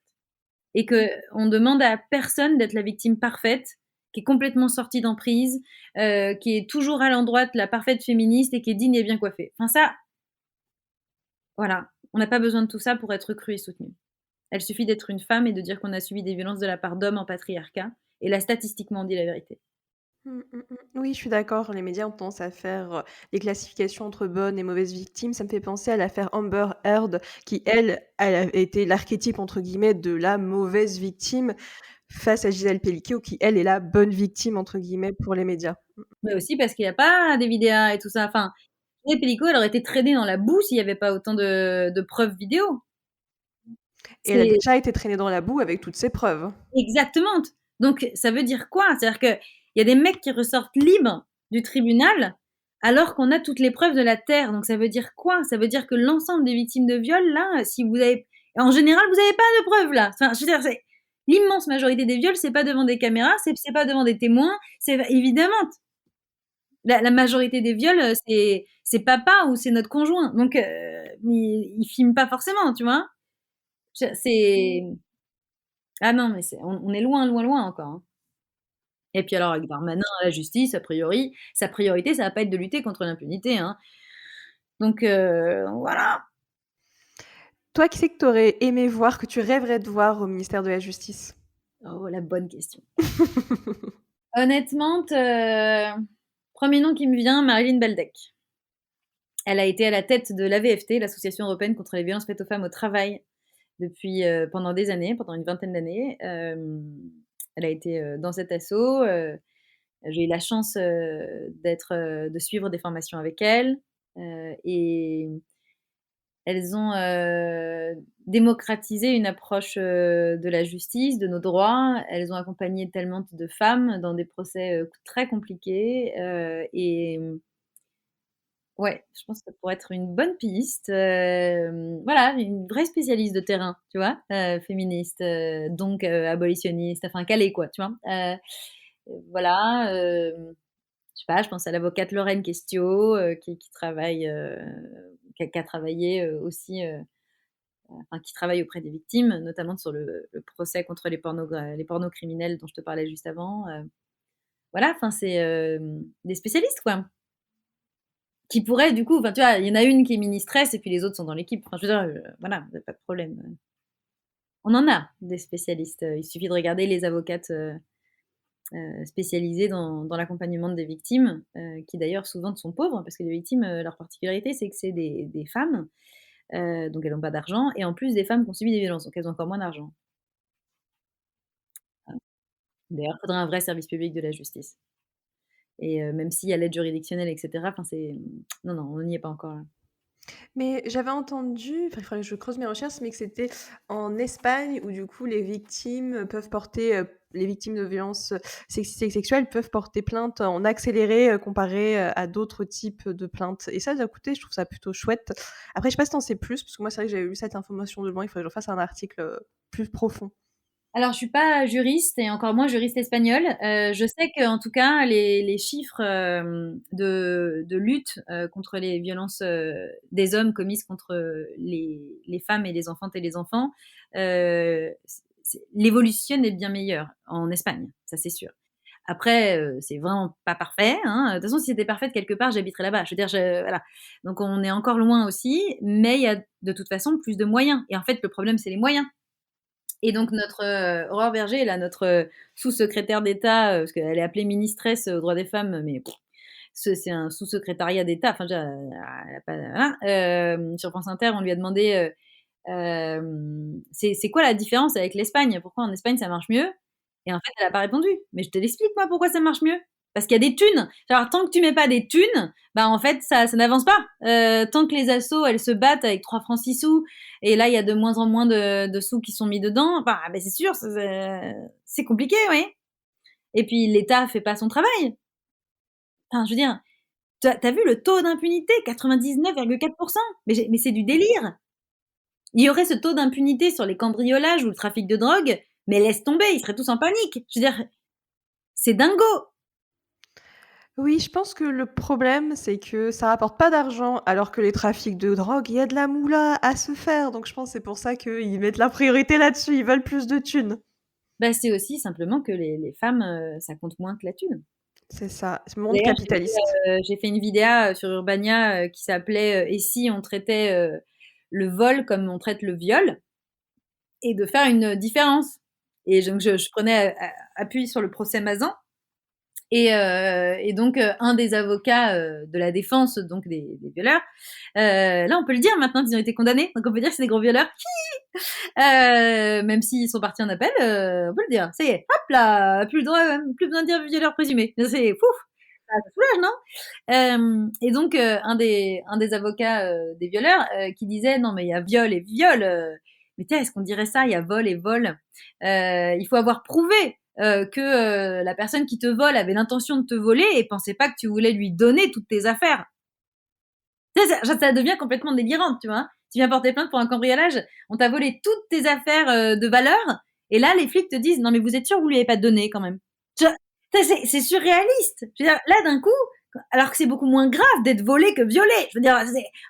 Et qu'on demande à personne d'être la victime parfaite, qui est complètement sortie d'emprise, qui est toujours à l'endroite, la parfaite féministe et qui est digne et bien coiffée. Enfin ça, voilà, on n'a pas besoin de tout ça pour être crue et soutenue. Il suffit d'être une femme et de dire qu'on a subi des violences de la part d'hommes en patriarcat et là, statistiquement, on dit la vérité. Mmh, mmh, mmh. Oui, je suis d'accord. Les médias ont tendance à faire, des classifications entre bonnes et mauvaises victimes. Ça me fait penser à l'affaire Amber Heard qui, elle a été «l'archétype» entre guillemets de la mauvaise victime face à Gisèle Pelicot qui, elle, est la «bonne victime» entre guillemets pour les médias. Mais aussi parce qu'il y a pas des vidéos et tout ça. Enfin, Gisèle Pelicot, elle aurait été traînée dans la boue s'il y avait pas autant de preuves vidéo. Et elle a C'est déjà été traînée dans la boue avec toutes ses preuves. exactement. Donc ça veut dire quoi? C'est-à-dire qu'il y a des mecs qui ressortent libres du tribunal, alors qu'on a toutes les preuves de la terre. Donc ça veut dire quoi? Ça veut dire que l'ensemble des victimes de viol là, si vous avez en général, vous avez pas de preuves là. Enfin, je veux dire, c'est l'immense majorité des viols, c'est pas devant des caméras, c'est pas devant des témoins, c'est évidemment, la majorité des viols, c'est papa ou c'est notre conjoint. Donc ils filment pas forcément, tu vois? C'est ah non, mais on est loin, loin, loin encore, hein. Et puis alors avec Darmanin à la justice, a priori, sa priorité, ça va pas être de lutter contre l'impunité, hein. Donc voilà. Toi, qui c'est que tu aurais aimé voir, que tu rêverais de voir au ministère de la Justice? Oh, la bonne question. Honnêtement, 1er nom qui me vient, Marilyn Baldeck. Elle a été à la tête de l'AVFT, l'Association européenne contre les violences faites aux femmes au travail, depuis, pendant des années, pendant une vingtaine d'années. Elle a été, dans cet asso, j'ai eu la chance, de suivre des formations avec elle, et elles ont, démocratisé une approche, de la justice, de nos droits. Elles ont accompagné tellement de femmes dans des procès, très compliqués, et ouais, je pense que ça pourrait être une bonne piste. Voilà, une vraie spécialiste de terrain, tu vois? Féministe, donc abolitionniste, enfin calée quoi, tu vois? Voilà, je sais pas, je pense à l'avocate Lorraine Questiaux, qui travaille, qui a travaillé, aussi, enfin qui travaille auprès des victimes, notamment sur le procès contre les pornos criminels dont je te parlais juste avant. Voilà, enfin c'est, des spécialistes quoi. Qui pourraient du coup, enfin tu vois, il y en a une qui est ministresse et puis les autres sont dans l'équipe. Enfin je veux dire, voilà, pas de problème. On en a des spécialistes, il suffit de regarder les avocates, spécialisées dans l'accompagnement des victimes, qui d'ailleurs souvent sont pauvres parce que les victimes, leur particularité c'est que c'est des femmes, donc elles n'ont pas d'argent et en plus des femmes qui ont subi des violences, donc elles ont encore moins d'argent. Voilà. D'ailleurs, il faudrait un vrai service public de la justice et même s'il y a l'aide juridictionnelle et cetera, enfin c'est, non, non, on n'y est pas encore là. Mais j'avais entendu, enfin, il faudrait que je creuse mes recherches, mais que c'était en Espagne où du coup les victimes peuvent porter, les victimes de violences sexistes et sexuelles peuvent porter plainte en accéléré, comparé, à d'autres types de plaintes et ça d'un côté, je trouve ça plutôt chouette. Après, je sais pas si tu en sais plus, parce que moi, c'est vrai que j'avais lu cette information de loin, il faudrait que je fasse un article, plus profond. Alors, je suis pas juriste et encore moins juriste espagnole. Je sais qu'en tout cas, les chiffres de lutte contre les violences des hommes commises contre les femmes et les enfantes et les enfants, l'évolution est bien meilleure en Espagne, ça c'est sûr. Après, c'est vraiment pas parfait. Hein. De toute façon, si c'était parfait quelque part, j'habiterais là-bas. Je veux dire, voilà. Donc on est encore loin aussi, mais il y a de toute façon plus de moyens. Et en fait, le problème, c'est les moyens. Et donc notre Aurore Berger, là, notre sous-secrétaire d'État, parce qu'elle est appelée ministresse aux droits des femmes, mais c'est un sous-secrétariat d'État. Enfin, déjà, elle a pas, voilà. Sur France Inter, on lui a demandé c'est quoi la différence avec l'Espagne? Pourquoi en Espagne ça marche mieux? Et en fait, elle a pas répondu. Mais je te l'explique moi pourquoi ça marche mieux. Parce qu'il y a des thunes. Alors tant que tu mets pas des thunes, bah en fait ça n'avance pas. Tant que les assos elles se battent avec 3 francs 6 sous, et là il y a de moins en moins de sous qui sont mis dedans, bah c'est sûr, c'est compliqué, oui. Et puis l'État fait pas son travail. Enfin, je veux dire, t'as vu le taux d'impunité? 99,4%. Mais c'est du délire. Il y aurait ce taux d'impunité sur les cambriolages ou le trafic de drogue, mais laisse tomber, ils seraient tous en panique. Je veux dire, c'est dingo. Oui, je pense que le problème, c'est que ça rapporte pas d'argent, alors que les trafics de drogue, il y a de la moula à se faire. Donc je pense que c'est pour ça qu'ils mettent la priorité là-dessus, ils veulent plus de thunes. Bah, c'est aussi simplement que les femmes, ça compte moins que la thune. C'est ça, ce monde D'ailleurs, capitaliste. j'ai fait une vidéo sur Urbania qui s'appelait Et si on traitait le vol comme on traite le viol, et de faire une différence. Et donc, je prenais appui sur le procès Mazan. Et donc, un des avocats de la défense donc des violeurs, là, on peut le dire maintenant qu'ils ont été condamnés, donc on peut dire que c'est des gros violeurs. Même s'ils sont partis en appel, on peut le dire. Ça y est, hop là, plus besoin de dire violeur présumé. C'est pouf, ça soulage, non? Et donc, un des avocats des violeurs qui disait non, mais il y a viol et viol. Mais tiens, est-ce qu'on dirait ça? Il y a vol et vol. Il faut avoir prouvé que la personne qui te vole avait l'intention de te voler et pensait pas que tu voulais lui donner toutes tes affaires. Ça devient complètement délirant, tu vois. Tu viens porter plainte pour un cambriolage, on t'a volé toutes tes affaires de valeur, et là, les flics te disent non, mais vous êtes sûr que vous lui avez pas donné quand même? C'est surréaliste. Je veux dire, là, d'un coup, alors que c'est beaucoup moins grave d'être volé que violé. Je veux dire,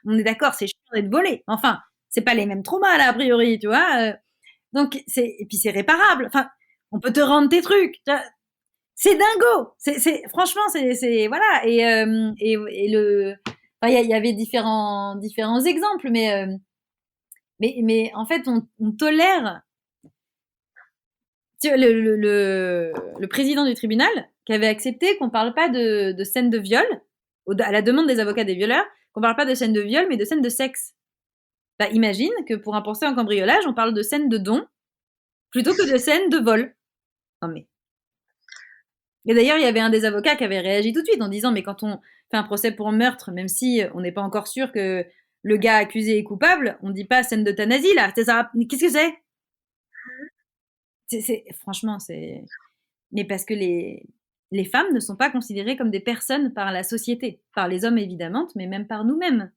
on est d'accord, c'est chiant d'être volé. Enfin, c'est pas les mêmes traumas là, a priori, tu vois. Donc, et puis c'est réparable. Enfin, on peut te rendre tes trucs. C'est dingo. Franchement, voilà. Et enfin, il y avait différents exemples, mais en fait, on tolère. Le président du tribunal qui avait accepté qu'on parle pas de scènes de viol, à la demande des avocats des violeurs, qu'on parle pas de scènes de viol, mais de scènes de sexe. Bah, imagine que pour un procès en cambriolage, on parle de scènes de don plutôt que de scènes de vol. Non mais. Et d'ailleurs, il y avait un des avocats qui avait réagi tout de suite en disant mais quand on fait un procès pour meurtre, même si on n'est pas encore sûr que le gars accusé est coupable, on dit pas scène d'euthanasie là. C'est ça. Qu'est-ce que c'est franchement, c'est. Mais parce que les femmes ne sont pas considérées comme des personnes par la société, par les hommes évidemment, mais même par nous-mêmes.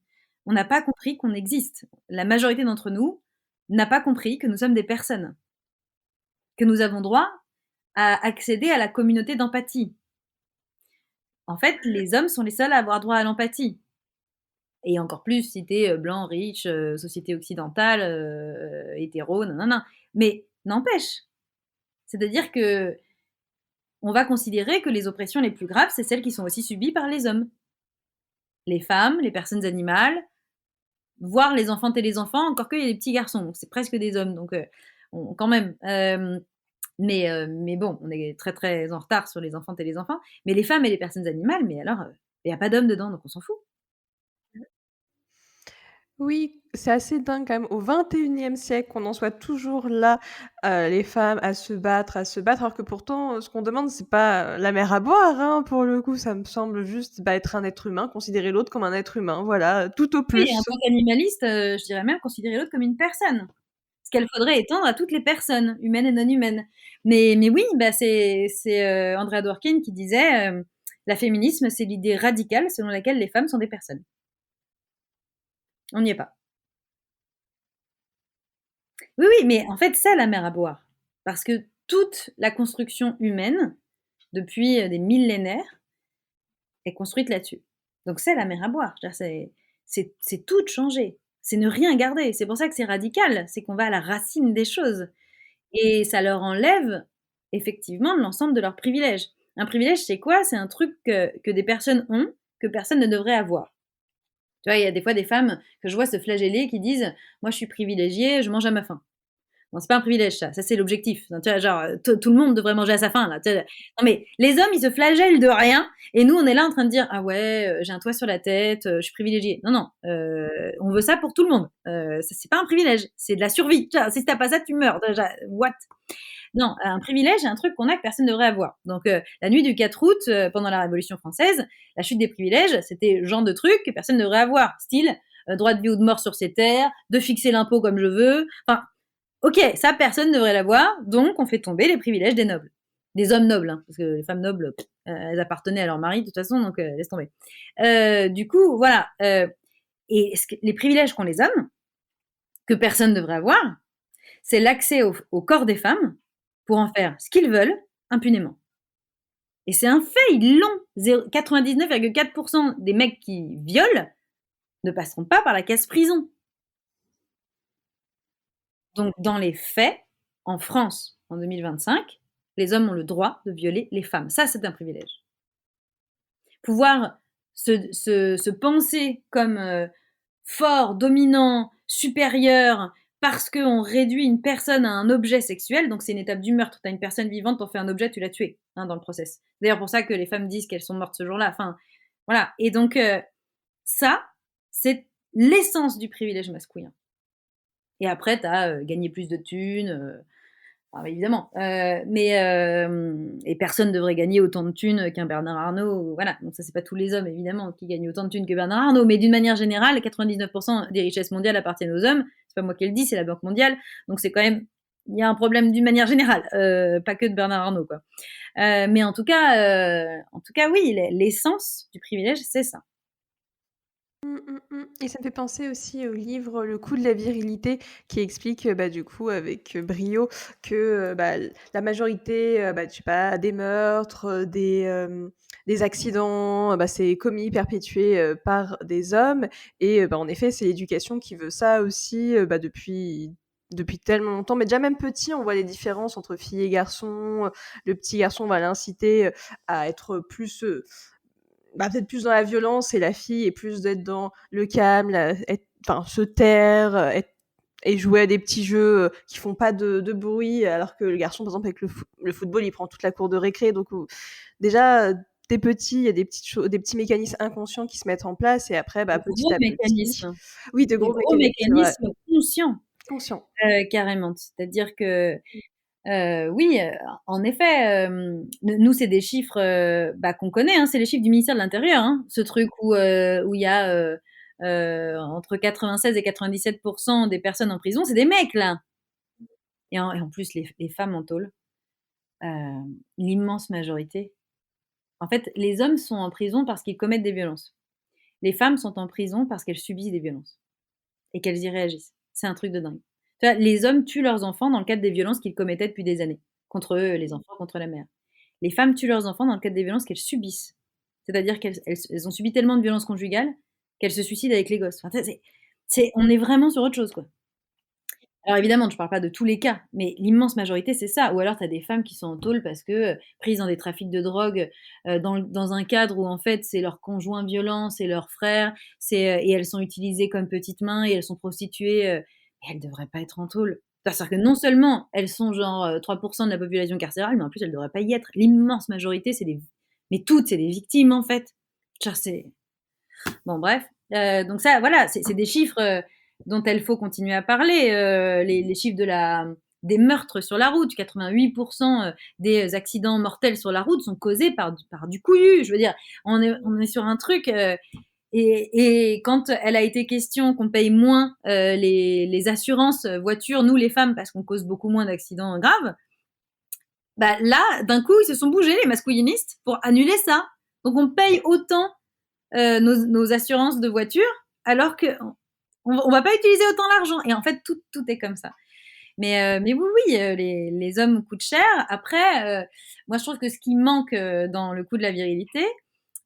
On n'a pas compris qu'on existe. La majorité d'entre nous n'a pas compris que nous sommes des personnes, que nous avons droit à accéder à la communauté d'empathie. En fait, les hommes sont les seuls à avoir droit à l'empathie. Et encore plus si t'es blanc, riche, société occidentale, hétéro, non. Mais n'empêche, c'est-à-dire que on va considérer que les oppressions les plus graves, c'est celles qui sont aussi subies par les hommes. Les femmes, les personnes animales, voire les enfants et les enfants, encore qu'il y a des petits garçons, donc c'est presque des hommes, donc quand même. Mais bon, on est très très en retard sur les enfants et les enfants. Mais les femmes et les personnes animales, mais alors, il n'y a pas d'hommes dedans, donc on s'en fout. Oui, c'est assez dingue quand même au 21e siècle qu'on en soit toujours là, les femmes à se battre, alors que pourtant, ce qu'on demande c'est pas, la mer à boire, hein, pour le coup. Ça me semble juste, bah, être un être humain, considérer l'autre comme un être humain, voilà, tout au Oui, en plus. tant qu'animaliste, je dirais même considérer l'autre comme une personne. Ce qu'elle faudrait étendre à toutes les personnes, humaines et non humaines. Mais oui, bah c'est Andrea Dworkin qui disait la féminisme, c'est l'idée radicale selon laquelle les femmes sont des personnes. On n'y est pas. Oui, mais en fait, c'est la mer à boire. Parce que toute la construction humaine, depuis des millénaires, est construite là-dessus. Donc c'est la mer à boire. C'est tout changer. C'est ne rien garder. C'est pour ça que c'est radical. C'est qu'on va à la racine des choses. Et ça leur enlève effectivement l'ensemble de leurs privilèges. Un privilège, c'est quoi? C'est un truc que des personnes ont, que personne ne devrait avoir. Tu vois, il y a des fois des femmes que je vois se flageller qui disent moi je suis privilégiée, je mange à ma faim. Non, c'est pas un privilège, ça. Ça, c'est l'objectif. Tu vois, genre, tout le monde devrait manger à sa faim, là. Non, mais les hommes, ils se flagellent de rien. Et nous, on est là en train de dire, ah ouais, j'ai un toit sur la tête, je suis privilégié. Non. On veut ça pour tout le monde. C'est pas un privilège. C'est de la survie. Si t'as pas ça, tu meurs. What? Non, un privilège, c'est un truc qu'on a que personne ne devrait avoir. Donc, la nuit du 4 août, pendant la Révolution française, la chute des privilèges, c'était le genre de truc que personne ne devrait avoir. Style, droit de vie ou de mort sur ces terres, de fixer l'impôt comme je veux. Enfin, ok, ça, personne ne devrait l'avoir, donc on fait tomber les privilèges des nobles. Des hommes nobles, hein, parce que les femmes nobles, elles appartenaient à leur mari de toute façon, donc laisse tomber. Du coup, voilà. Et les privilèges qu'ont les hommes, que personne ne devrait avoir, c'est l'accès au corps des femmes pour en faire ce qu'ils veulent impunément. Et c'est un fait, ils l'ont. 99,4% des mecs qui violent ne passeront pas par la case prison. Donc, dans les faits, en France, en 2025, les hommes ont le droit de violer les femmes. Ça, c'est un privilège. Pouvoir se penser comme fort, dominant, supérieur, parce qu'on réduit une personne à un objet sexuel, donc c'est une étape du meurtre. Tu as une personne vivante, t'en fais un objet, tu l'as tué, hein, dans le process. D'ailleurs, pour ça que les femmes disent qu'elles sont mortes ce jour-là. Enfin, voilà. Et donc, ça, c'est l'essence du privilège masculin. Et après, tu as gagné plus de thunes, évidemment. Et personne ne devrait gagner autant de thunes qu'un Bernard Arnault. Voilà, donc ça, c'est pas tous les hommes, évidemment, qui gagnent autant de thunes que Bernard Arnault. Mais d'une manière générale, 99% des richesses mondiales appartiennent aux hommes. C'est pas moi qui le dis, c'est la Banque mondiale. Donc c'est quand même, il y a un problème d'une manière générale, pas que de Bernard Arnault, quoi. Mais en tout cas, oui, l'essence du privilège, c'est ça. Et ça me fait penser aussi au livre Le coût de la virilité qui explique, bah, du coup avec, brio que, bah, la majorité, bah, je sais pas, des meurtres, des accidents, bah, c'est commis, perpétué, par des hommes et bah, en effet, c'est l'éducation qui veut ça aussi, bah, depuis tellement longtemps. Mais déjà même petit, on voit les différences entre filles et garçons. Le petit garçon, on va l'inciter, à être plus, bah, peut-être plus dans la violence et la fille est plus d'être dans le calme, se taire, et jouer à des petits jeux qui font pas de bruit, alors que le garçon, par exemple, avec le football, il prend toute la cour de récré. Donc, déjà, t'es petit, il y a des petits mécanismes inconscients qui se mettent en place, et après, De petit gros à petit. mécanismes, Oui, de des gros gros mécanismes, c'est vrai. mécanismes conscients, Conscient. carrément. C'est-à-dire que, oui, en effet, nous, c'est des chiffres qu'on connaît, hein, c'est les chiffres du ministère de l'Intérieur. Hein, ce truc où il y a entre 96 et 97% des personnes en prison, c'est des mecs, là. Et en plus, les femmes en tôle, l'immense majorité. En fait, les hommes sont en prison parce qu'ils commettent des violences. Les femmes sont en prison parce qu'elles subissent des violences et qu'elles y réagissent. C'est un truc de dingue. Tu vois, les hommes tuent leurs enfants dans le cadre des violences qu'ils commettaient depuis des années, contre eux, les enfants, contre la mère. Les femmes tuent leurs enfants dans le cadre des violences qu'elles subissent. C'est-à-dire qu'elles ont subi tellement de violences conjugales qu'elles se suicident avec les gosses. Enfin, on est vraiment sur autre chose, quoi. Alors évidemment, je parle pas de tous les cas, mais l'immense majorité, c'est ça. Ou alors tu as des femmes qui sont en tôle parce que prises dans des trafics de drogue, dans un cadre où en fait c'est leur conjoint violent, c'est leur frère, et elles sont utilisées comme petites mains et elles sont prostituées, et elles devraient pas être en tôle. C'est-à-dire que non seulement elles sont genre 3% de la population carcérale, mais en plus elles devraient pas y être. L'immense majorité, mais toutes, c'est des victimes en fait. Genre c'est bon, bref. Donc ça, voilà, c'est des chiffres dont il faut continuer à parler. Les chiffres des meurtres sur la route, 88% des accidents mortels sur la route sont causés par du couillu. Je veux dire, on est sur un truc. Et quand elle a été question qu'on paye moins les assurances voitures, nous les femmes, parce qu'on cause beaucoup moins d'accidents graves, bah là, d'un coup, ils se sont bougés, les masculinistes, pour annuler ça. Donc on paye autant nos assurances de voiture, alors que on va pas utiliser autant l'argent. Et en fait, tout est comme ça. Mais oui, les hommes coûtent cher. Après, moi, je trouve que ce qui manque dans le coût de la virilité,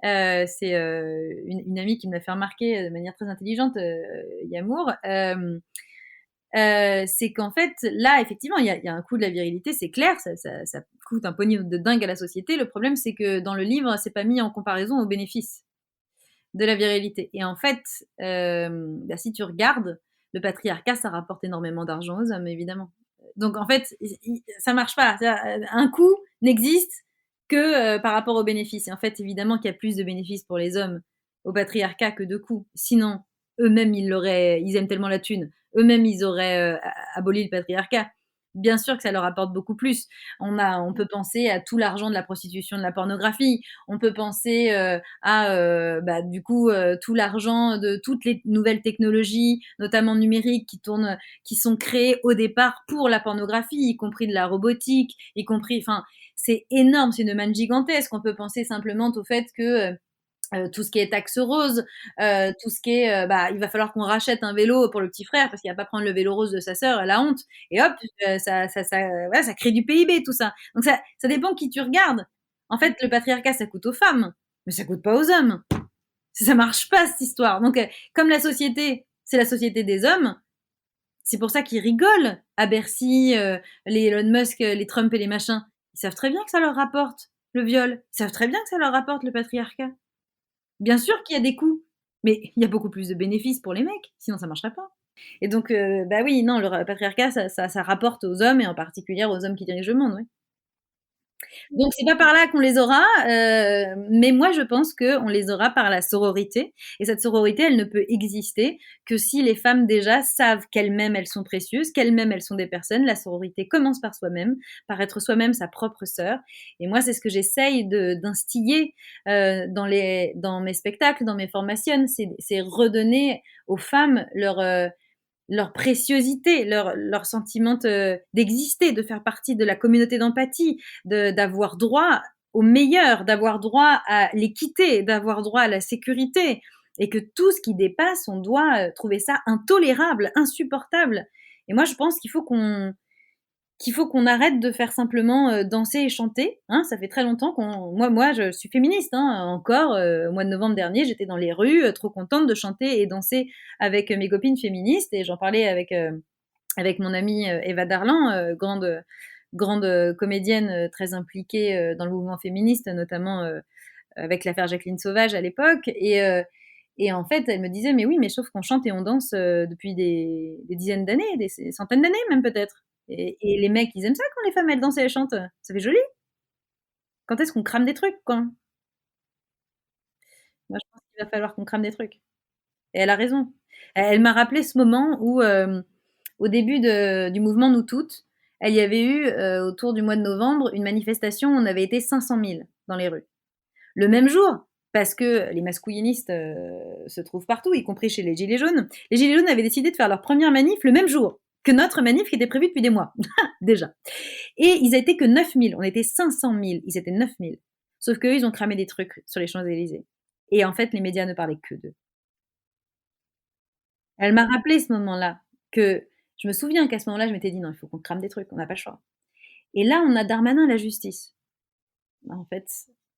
c'est une amie qui me l'a fait remarquer de manière très intelligente, Yamour, c'est qu'en fait, là, effectivement, il y a un coût de la virilité, c'est clair, ça coûte un pognon de dingue à la société. Le problème, c'est que dans le livre, c'est pas mis en comparaison aux bénéfices de la virilité. Et en fait, si tu regardes, le patriarcat, ça rapporte énormément d'argent aux hommes, évidemment. Donc en fait, ça marche pas. Un coût n'existe que par rapport aux bénéfices. Et en fait, évidemment qu'il y a plus de bénéfices pour les hommes au patriarcat que de coûts. Sinon, eux-mêmes, ils aiment tellement la thune. Eux-mêmes, ils auraient aboli le patriarcat. Bien sûr que ça leur apporte beaucoup plus. On peut penser à tout l'argent de la prostitution, de la pornographie. On peut penser tout l'argent de toutes les nouvelles technologies, notamment numériques, qui sont créées au départ pour la pornographie, y compris de la robotique, enfin, c'est énorme, c'est une manne gigantesque. On peut penser simplement au fait que tout ce qui est taxe rose, tout ce qui est, il va falloir qu'on rachète un vélo pour le petit frère parce qu'il va pas prendre le vélo rose de sa sœur, elle a honte. Et hop, voilà, ça crée du PIB tout ça. Donc ça dépend qui tu regardes. En fait, le patriarcat ça coûte aux femmes, mais ça coûte pas aux hommes. Ça marche pas cette histoire. Donc comme la société, c'est la société des hommes, c'est pour ça qu'ils rigolent à Bercy, les Elon Musk, les Trump et les machins. Ils savent très bien que ça leur rapporte le viol. Ils savent très bien que ça leur rapporte le patriarcat. Bien sûr qu'il y a des coûts, mais il y a beaucoup plus de bénéfices pour les mecs, sinon ça marcherait pas. Et donc, oui, non, le patriarcat, ça rapporte aux hommes, et en particulier aux hommes qui dirigent le monde, oui. Donc c'est pas par là qu'on les aura, mais moi je pense qu'on les aura par la sororité. Et cette sororité, elle ne peut exister que si les femmes déjà savent qu'elles-mêmes elles sont précieuses, qu'elles-mêmes elles sont des personnes. La sororité commence par soi-même, par être soi-même sa propre sœur. Et moi c'est ce que j'essaye d'instiller dans mes spectacles, dans mes formations, c'est redonner aux femmes leur préciosité, leur sentiment d'exister, de faire partie de la communauté d'empathie, d'avoir droit au meilleur, d'avoir droit à l'équité, d'avoir droit à la sécurité, et que tout ce qui dépasse, on doit trouver ça intolérable, insupportable. Et moi, je pense qu'il faut qu'on arrête de faire simplement danser et chanter. Hein, ça fait très longtemps moi, je suis féministe. Hein, encore, au mois de novembre dernier, j'étais dans les rues, trop contente de chanter et danser avec mes copines féministes. Et j'en parlais avec mon amie Eva Darlan, grande comédienne très impliquée dans le mouvement féministe, notamment avec l'affaire Jacqueline Sauvage à l'époque. Et en fait, elle me disait, mais oui, mais sauf qu'on chante et on danse depuis des dizaines d'années, des centaines d'années même peut-être. Et les mecs, ils aiment ça quand les femmes, elles dansent et elles chantent. Ça fait joli. Quand est-ce qu'on crame des trucs, quoi? Moi, je pense qu'il va falloir qu'on crame des trucs. Et elle a raison. Elle m'a rappelé ce moment où, au début du mouvement Nous Toutes, il y avait eu, autour du mois de novembre, une manifestation où on avait été 500 000 dans les rues. Le même jour, parce que les masculinistes se trouvent partout, y compris chez les Gilets jaunes. Les Gilets jaunes avaient décidé de faire leur première manif le même jour que notre manif qui était prévue depuis des mois, déjà. Et ils étaient que 9 000, on était 500 000, ils étaient 9 000. Sauf qu'eux, ils ont cramé des trucs sur les Champs-Élysées. Et en fait, les médias ne parlaient que d'eux. Elle m'a rappelé ce moment-là, que je me souviens qu'à ce moment-là, je m'étais dit, non, il faut qu'on crame des trucs, on n'a pas le choix. Et là, on a Darmanin à la justice. Bah, en fait,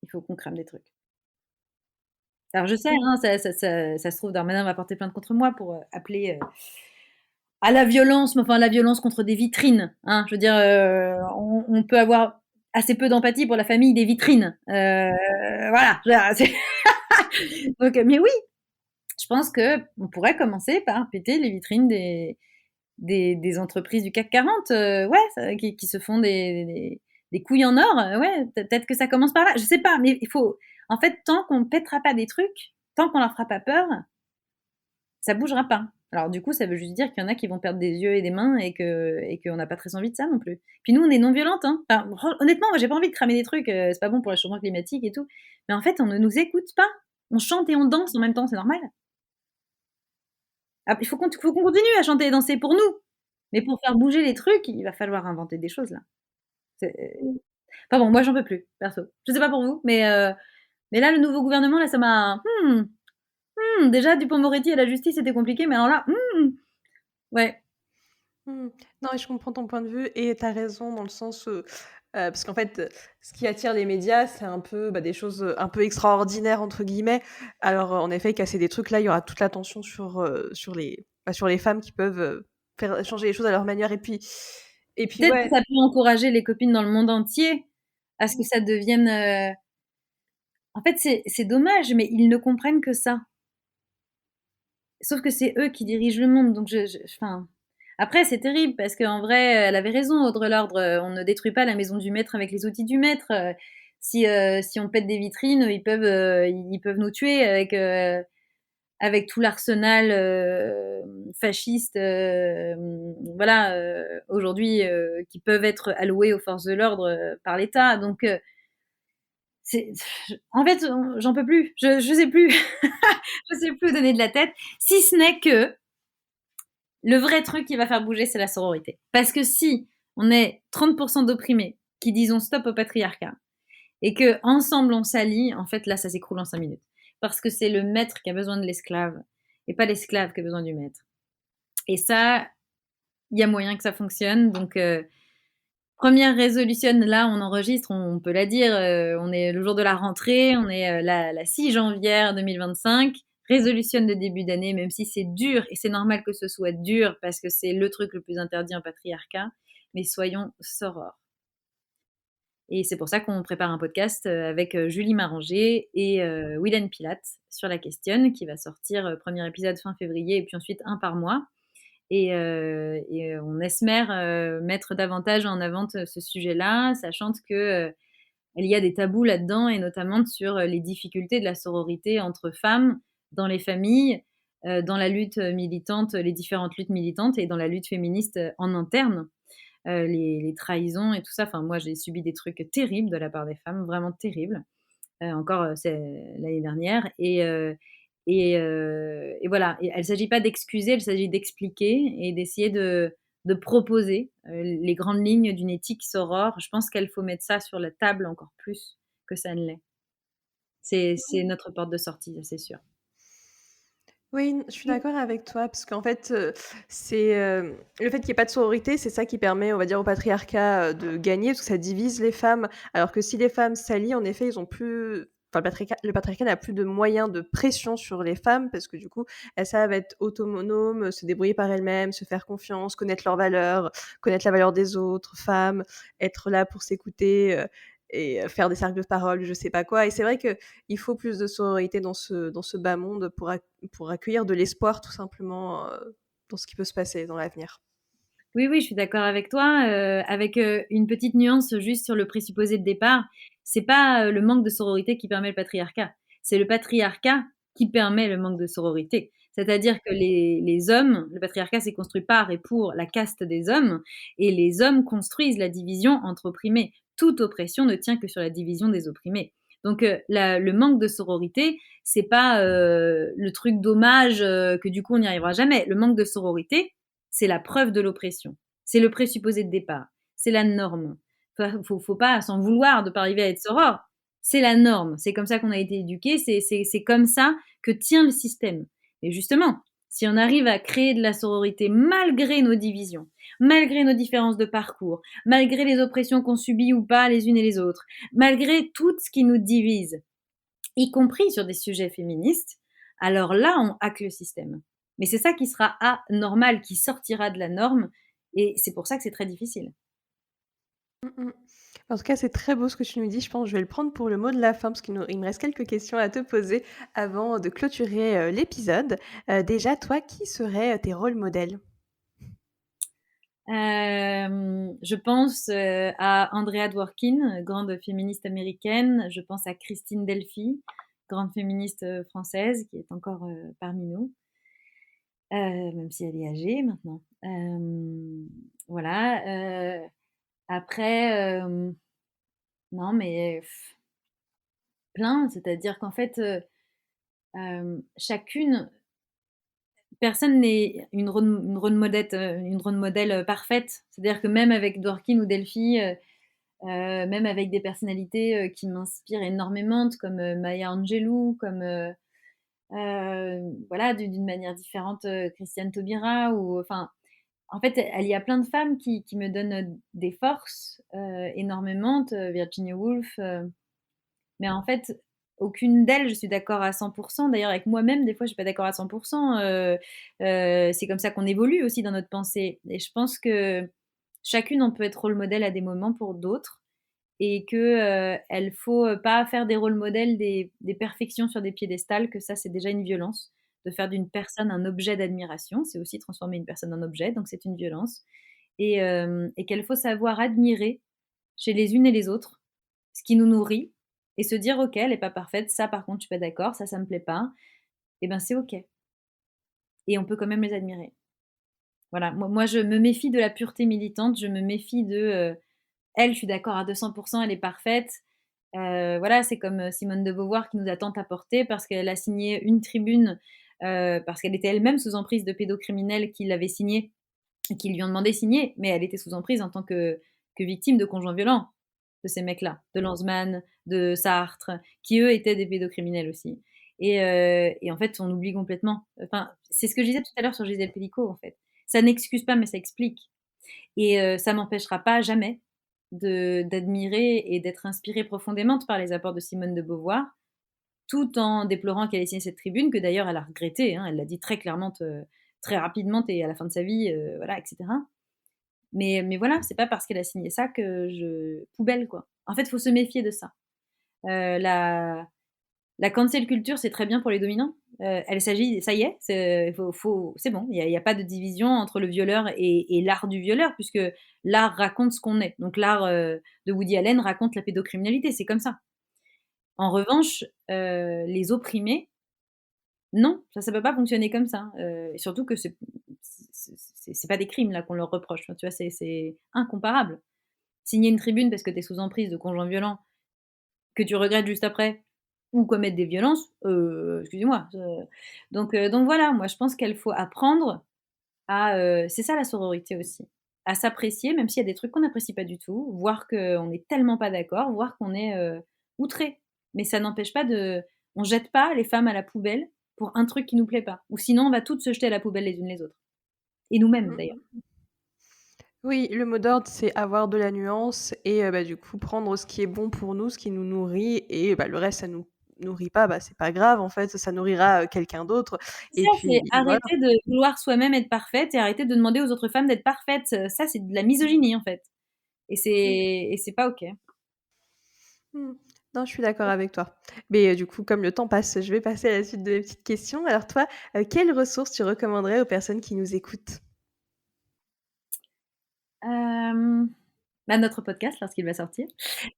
il faut qu'on crame des trucs. Alors je sais, hein, ça se trouve, Darmanin va porter plainte contre moi pour appeler à la violence, mais enfin la violence contre des vitrines. Hein, je veux dire, on peut avoir assez peu d'empathie pour la famille des vitrines. Voilà. Donc, mais oui, je pense que on pourrait commencer par péter les vitrines des entreprises du CAC 40, ouais, qui se font des couilles en or. Ouais, peut-être que ça commence par là. Je sais pas, mais il faut. En fait, tant qu'on ne pètera pas des trucs, tant qu'on leur fera pas peur, ça bougera pas. Alors du coup, ça veut juste dire qu'il y en a qui vont perdre des yeux et des mains et qu'on n'a pas très envie de ça non plus. Puis nous, on est non violente. Hein. Enfin, honnêtement, moi, j'ai pas envie de cramer des trucs. C'est pas bon pour le changement climatique et tout. Mais en fait, on ne nous écoute pas. On chante et on danse en même temps, c'est normal. Ah, il faut qu'on continue à chanter et danser pour nous. Mais pour faire bouger les trucs, il va falloir inventer des choses là. Enfin bon, moi j'en peux plus, perso. Je sais pas pour vous, mais là, le nouveau gouvernement, là, ça m'a. Déjà, Dupond-Moretti et la justice, c'était compliqué, mais alors là, ouais. Non, et je comprends ton point de vue et tu as raison dans le sens, parce qu'en fait, ce qui attire les médias, c'est un peu, des choses, un peu «extraordinaires» entre guillemets. Alors, en effet, casser des trucs, là, il y aura toute l'attention sur les femmes qui peuvent, faire changer les choses à leur manière et puis Peut-être que ouais. ça peut encourager les copines dans le monde entier à ce que ça devienne. En fait, c'est dommage, mais ils ne comprennent que ça. Sauf que c'est eux qui dirigent le monde, donc enfin. Après, c'est terrible parce qu'en vrai, elle avait raison, Audre Lorde. On ne détruit pas la maison du maître avec les outils du maître. Si on pète des vitrines, ils peuvent nous tuer avec tout l'arsenal fasciste, voilà, aujourd'hui, qui peuvent être alloués aux forces de l'ordre par l'État. Donc, c'est, en fait, j'en peux plus. Je sais plus. Je sais plus où donner de la tête. Si ce n'est que le vrai truc qui va faire bouger, c'est la sororité. Parce que si on est 30% d'opprimés qui disons stop au patriarcat et que ensemble on s'allie, en fait, là, ça s'écroule en 5 minutes. Parce que c'est le maître qui a besoin de l'esclave et pas l'esclave qui a besoin du maître. Et ça, il y a moyen que ça fonctionne. Donc, première résolution, là, on enregistre, on peut la dire, on est le jour de la rentrée, on est la 6 janvier 2025. Résolution de début d'année, même si c'est dur, et c'est normal que ce soit dur, parce que c'est le truc le plus interdit en patriarcat, mais soyons sorores. Et c'est pour ça qu'on prépare un podcast avec Julie Maranger et Willen Pilat sur la question, qui va sortir premier épisode fin février, et puis ensuite un par mois. Et on espère mettre davantage en avant ce sujet-là, sachant que il y a des tabous là-dedans, et notamment sur les difficultés de la sororité entre femmes dans les familles, dans la lutte militante, les différentes luttes militantes, et dans la lutte féministe en interne, les trahisons et tout ça. Enfin, moi, j'ai subi des trucs terribles de la part des femmes, vraiment terribles. Encore, c'est l'année dernière. Et voilà, il ne s'agit pas d'excuser, il s'agit d'expliquer et d'essayer de proposer les grandes lignes d'une éthique sorore. Je pense qu'il faut mettre ça sur la table encore plus que ça ne l'est. C'est notre porte de sortie, c'est sûr. Oui, je suis d'accord avec toi parce qu'en fait, le fait qu'il y ait pas de sororité, c'est ça qui permet, on va dire, au patriarcat, de gagner parce que ça divise les femmes. Alors que si les femmes s'allient, en effet, ils ont plus enfin, le patriarcat n'a plus de moyens de pression sur les femmes parce que du coup, elles savent être autonomes, se débrouiller par elles-mêmes, se faire confiance, connaître leurs valeurs, connaître la valeur des autres femmes, être là pour s'écouter, et faire des cercles de parole, je sais pas quoi et c'est vrai qu'il faut plus de sororité dans ce bas monde pour accueillir de l'espoir tout simplement, dans ce qui peut se passer dans l'avenir. Oui, oui, je suis d'accord avec toi, avec, une petite nuance juste sur le présupposé de départ. C'est pas, le manque de sororité qui permet le patriarcat. C'est le patriarcat qui permet le manque de sororité. C'est-à-dire que les hommes le patriarcat s'est construit par et pour la caste des hommes et les hommes construisent la division entre opprimés. Toute oppression ne tient que sur la division des opprimés. Donc, la le manque de sororité, c'est pas, le truc dommage, que du coup on n'y arrivera jamais. Le manque de sororité, c'est la preuve de l'oppression. C'est le présupposé de départ. C'est la norme. Faut pas s'en vouloir de pas arriver à être soror. C'est la norme. C'est comme ça qu'on a été éduqué. C'est comme ça que tient le système. Et justement, si on arrive à créer de la sororité malgré nos divisions, malgré nos différences de parcours, malgré les oppressions qu'on subit ou pas les unes et les autres, malgré tout ce qui nous divise, y compris sur des sujets féministes, alors là, on hack le système. Mais c'est ça qui sera anormal, qui sortira de la norme, et c'est pour ça que c'est très difficile. Mmh mh. En tout cas, c'est très beau ce que tu nous dis. Je pense que je vais le prendre pour le mot de la fin parce il me reste quelques questions à te poser avant de clôturer, l'épisode. Déjà, toi, qui seraient, tes rôles modèles? Je pense à Andrea Dworkin, grande féministe américaine. Je pense à Christine Delphi, grande féministe française, qui est encore parmi nous, même si elle est âgée maintenant. Voilà. Après, non, mais plein, c'est-à-dire qu'en fait, chacune, personne n'est une rôle modèle parfaite. C'est-à-dire que même avec Dworkin ou Delphi, même avec des personnalités qui m'inspirent énormément, comme Maya Angelou, comme voilà, d'une manière différente, Christiane Taubira, ou enfin, en fait, il y a plein de femmes qui me donnent des forces énormément, Virginia Woolf. Mais en fait, aucune d'elles, je suis d'accord à 100%. D'ailleurs, avec moi-même, des fois, je suis pas d'accord à 100%. C'est comme ça qu'on évolue aussi dans notre pensée. Et je pense que chacune, on peut être rôle modèle à des moments pour d'autres. Et que elle faut pas faire des rôles modèles, des perfections sur des piédestals, que ça, c'est déjà une violence. De faire d'une personne un objet d'admiration, c'est aussi transformer une personne en objet, donc c'est une violence. Et qu'il faut savoir admirer chez les unes et les autres ce qui nous nourrit et se dire: «OK, elle est pas parfaite, ça par contre je suis pas d'accord, ça me plaît pas», et ben, c'est OK et on peut quand même les admirer. Voilà, moi je me méfie de la pureté militante, je me méfie de, elle, je suis d'accord à 200, elle est parfaite. Voilà, c'est comme, Simone de Beauvoir qui nous a tant apporté parce qu'elle a signé une tribune, parce qu'elle était elle-même sous emprise de pédocriminels qui l'avaient signée, qui lui ont demandé de signer, mais elle était sous emprise en tant que victime de conjoints violents, de ces mecs-là, de Lanzmann, de Sartre, qui eux étaient des pédocriminels aussi. Et en fait, on oublie complètement. Enfin, c'est ce que je disais tout à l'heure sur Gisèle Pelicot, en fait. Ça n'excuse pas, mais ça explique. Et ça m'empêchera pas jamais d'admirer et d'être inspirée profondément par les apports de Simone de Beauvoir, tout en déplorant qu'elle ait signé cette tribune, que d'ailleurs elle a regretté, hein, elle l'a dit très clairement, très rapidement et à la fin de sa vie, voilà, et cetera. Mais voilà, c'est pas parce qu'elle a signé ça que je poubelle, quoi. En fait, il faut se méfier de ça. La cancel culture, c'est très bien pour les dominants. Elle s'agit ça y est, c'est bon, il y a pas de division entre le violeur et l'art du violeur puisque l'art raconte ce qu'on est. Donc l'art, de Woody Allen raconte la pédocriminalité, c'est comme ça. En revanche, les opprimés, non, ça peut pas fonctionner comme ça, et surtout que c'est pas des crimes là qu'on leur reproche, enfin, tu vois? C'est incomparable. Signer une tribune parce que tu es sous emprise de conjoints violents que tu regrettes juste après ou commettre des violences, excusez-moi, donc voilà, moi je pense qu'il faut apprendre à, c'est ça la sororité aussi, à s'apprécier même s'il y a des trucs qu'on n'apprécie pas du tout, voir qu'on est tellement pas d'accord, voir qu'on est, outré. Mais ça n'empêche pas de on jette pas les femmes à la poubelle pour un truc qui nous plaît pas, ou sinon on va toutes se jeter à la poubelle les unes les autres et nous-mêmes d'ailleurs. Mmh. Oui, le mot d'ordre, c'est avoir de la nuance et bah, du coup, prendre ce qui est bon pour nous, ce qui nous nourrit et bah, le reste, ça nous nourrit pas, bah, c'est pas grave en fait, ça nourrira, quelqu'un d'autre C'est et ça, c'est puis voilà. arrêter de vouloir soi-même être parfaite et arrêter de demander aux autres femmes d'être parfaites, ça c'est de la misogynie en fait et Mmh. c'est pas OK. Mmh. Non, je suis d'accord avec toi. Mais, du coup, comme le temps passe, je vais passer à la suite de mes petites questions. Alors toi, quelles ressources tu recommanderais aux personnes qui nous écoutent? Hem, Bah, notre podcast lorsqu'il va sortir.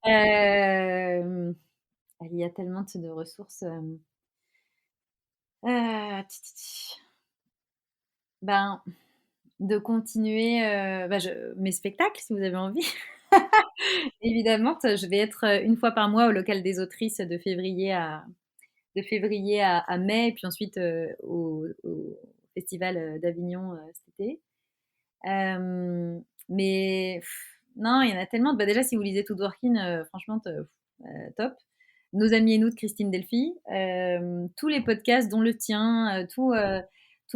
Hem, il y a tellement de ressources, ti ti ti ben, de continuer, bah, mes spectacles si vous avez envie. Évidemment, je vais être, 1 fois par mois au local des autrices de février à mai et puis ensuite, au festival, d'Avignon, cet été. Mais non, il y en a tellement. Bah, déjà, si vous lisez Tout Dworkin, franchement, top. Nos amis et nous de Christine Delphi, tous les podcasts, dont le tien, tous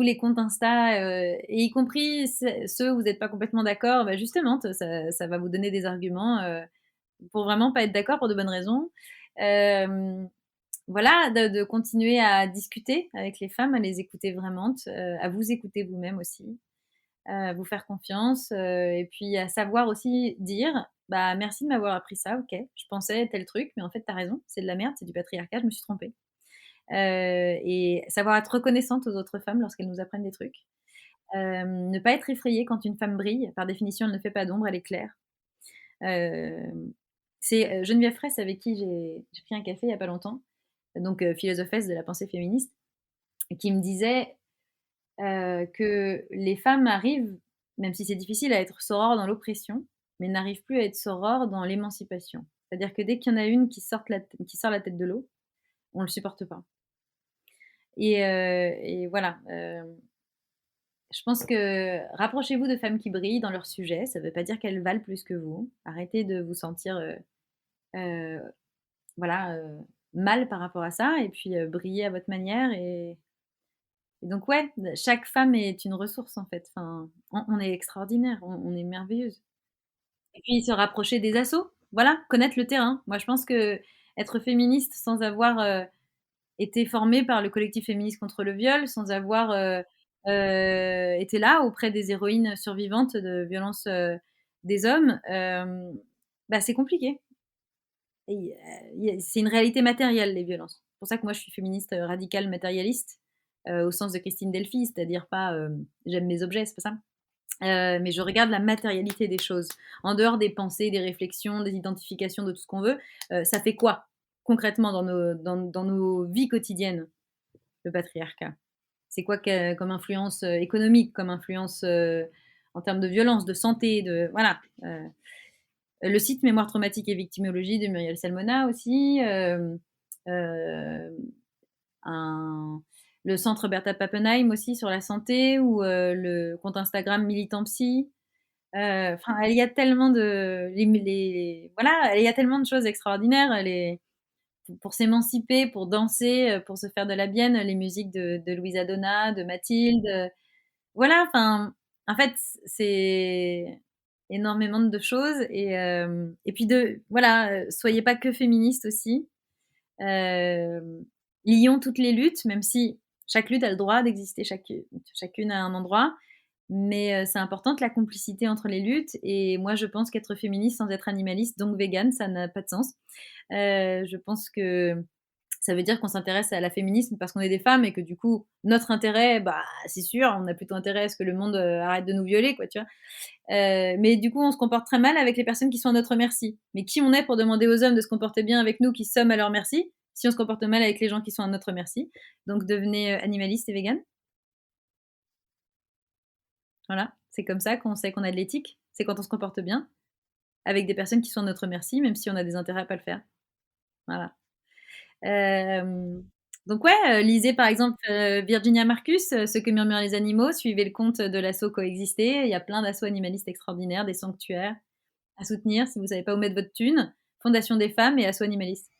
les comptes Insta, et y compris ceux où vous n'êtes pas complètement d'accord, bah, justement, ça va vous donner des arguments pour vraiment pas être d'accord pour de bonnes raisons. Euh, voilà, de continuer à discuter avec les femmes, à les écouter vraiment, à vous écouter vous-même aussi, vous faire confiance, et puis à savoir aussi dire: «Bah, merci de m'avoir appris ça, OK, je pensais tel truc, mais en fait, tu as raison, c'est de la merde, c'est du patriarcat, je me suis trompée». Et savoir être reconnaissante aux autres femmes lorsqu'elles nous apprennent des trucs. Ne pas être effrayée quand une femme brille. Par définition, elle ne fait pas d'ombre, elle éclaire. C'est, Geneviève Fraisse avec qui j'ai pris un café il y a pas longtemps, donc philosophesse de la pensée féministe, qui me disait, que les femmes arrivent, même si c'est difficile, à être sorores dans l'oppression, mais n'arrivent plus à être sorores dans l'émancipation. C'est-à-dire que dès qu'il y en a une qui sort la tête de l'eau, on le supporte pas. Et voilà, je pense que rapprochez-vous de femmes qui brillent dans leur sujet, ça veut pas dire qu'elles valent plus que vous. Arrêtez de vous sentir, heu, voilà, mal par rapport à ça et puis, brillez à votre manière et donc ouais, chaque femme est une ressource en fait. Enfin, on est extraordinaire, on est merveilleuse. Et puis se rapprocher des assos, voilà, connaître le terrain. Moi, je pense qu'être féministe sans avoir, été formée par le collectif féministe contre le viol, sans avoir, été là auprès des héroïnes survivantes de violences, des hommes, bah, c'est compliqué. Et c'est une réalité matérielle, les violences. C'est pour ça que moi je suis féministe, radicale matérialiste, au sens de Christine Delphi, c'est-à-dire pas, j'aime mes objets, c'est pas ça. Mais je regarde la matérialité des choses. En dehors des pensées, des réflexions, des identifications, de tout ce qu'on veut, ça fait quoi concrètement dans nos vies quotidiennes, le patriarcat? C'est quoi comme influence économique, comme influence en termes de violence, de santé, de voilà. Le site Mémoire traumatique et victimologie de Muriel Salmona aussi, euh, un, le centre Bertha Pappenheim aussi sur la santé ou le compte Instagram Militant Psy. Enfin, il y a tellement de voilà, il y a tellement de choses extraordinaires. Pour s'émanciper, pour danser, pour se faire de la bienne, les musiques de Louisa Donna, de Mathilde. Voilà, enfin, en fait, c'est énormément de choses et puis voilà, soyez pas que féministes aussi. Lions toutes les luttes, même si chaque lutte a le droit d'exister, chacune a un endroit. Mais c'est important la complicité entre les luttes. Et moi, je pense qu'être féministe sans être animaliste, donc végane, ça n'a pas de sens. Je pense que ça veut dire qu'on s'intéresse à la féminisme parce qu'on est des femmes et que du coup, notre intérêt, bah, c'est sûr, on a plutôt intérêt à ce que le monde arrête de nous violer, quoi, tu vois. Mais du coup, on se comporte très mal avec les personnes qui sont à notre merci. Mais qui on est pour demander aux hommes de se comporter bien avec nous qui sommes à leur merci, si on se comporte mal avec les gens qui sont à notre merci? Donc devenez animaliste et végane. Voilà, c'est comme ça qu'on sait qu'on a de l'éthique. C'est quand on se comporte bien avec des personnes qui sont à notre merci, même si on a des intérêts à pas le faire. Voilà. Donc ouais, lisez par exemple, Virginia Marcus, Ce que murmurent les animaux, suivez le compte de l'asso Coexister. Il y a plein d'assauts animalistes extraordinaires, des sanctuaires à soutenir si vous savez pas où mettre votre thune. Fondation des femmes et assos animalistes.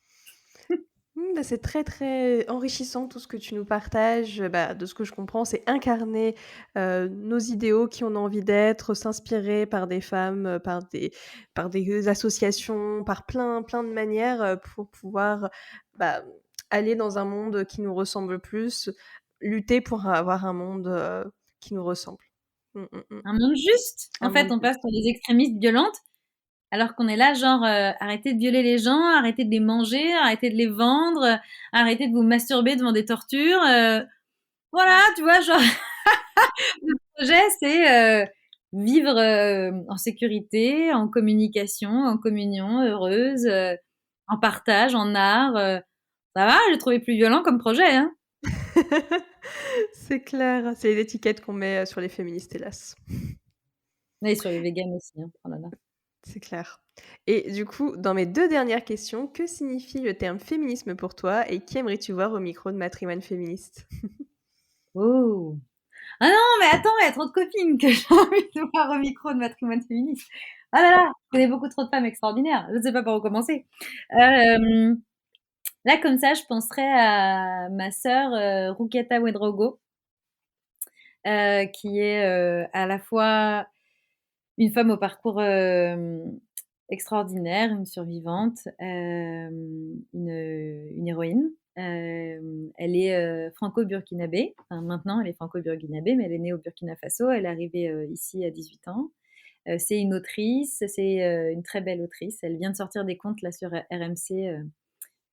Bah, c'est très, très enrichissant tout ce que tu nous partages. Bah, de ce que je comprends, c'est incarner, nos idéaux, qui on a envie d'être, s'inspirer par des femmes, par des associations, par plein de manières, pour pouvoir, bah, aller dans un monde qui nous ressemble plus, lutter pour avoir un monde, qui nous ressemble. Mmh, mmh, mmh. Un monde juste! Un En fait, monde on passe juste. pour des extrémistes violentes Alors qu'on est là, genre, arrêtez de violer les gens, arrêtez de les manger, arrêtez de les vendre, arrêtez de vous masturber devant des tortures. Voilà, tu vois, genre, le projet, c'est vivre en sécurité, en communication, en communion, heureuse, en partage, en art. Ça va, j'ai trouvé plus violent comme projet, hein. C'est clair, c'est les étiquettes qu'on met, sur les féministes, hélas. Et sur les véganes aussi, hein. Oh là là. C'est clair. Et du coup, dans mes 2 dernières questions, que signifie le terme féminisme pour toi et qui aimerais-tu voir au micro de Matrimoine féministe? Oh! Ah non, mais attends, il y a trop de copines que j'ai envie de voir au micro de Matrimoine féministe. Ah là là, je connais beaucoup trop de femmes extraordinaires. Je ne sais pas par où commencer. Euh, Là, comme ça, je penserais à ma sœur Ruketa Wedrogo, qui est à la fois une femme au parcours extraordinaire, une survivante, une héroïne. Elle est franco-burkinabé. Enfin, maintenant, elle est franco-burkinabé, mais elle est née au Burkina Faso. Elle est arrivée ici à 18 ans. C'est une autrice, c'est une très belle autrice. Elle vient de sortir des contes là sur RMC,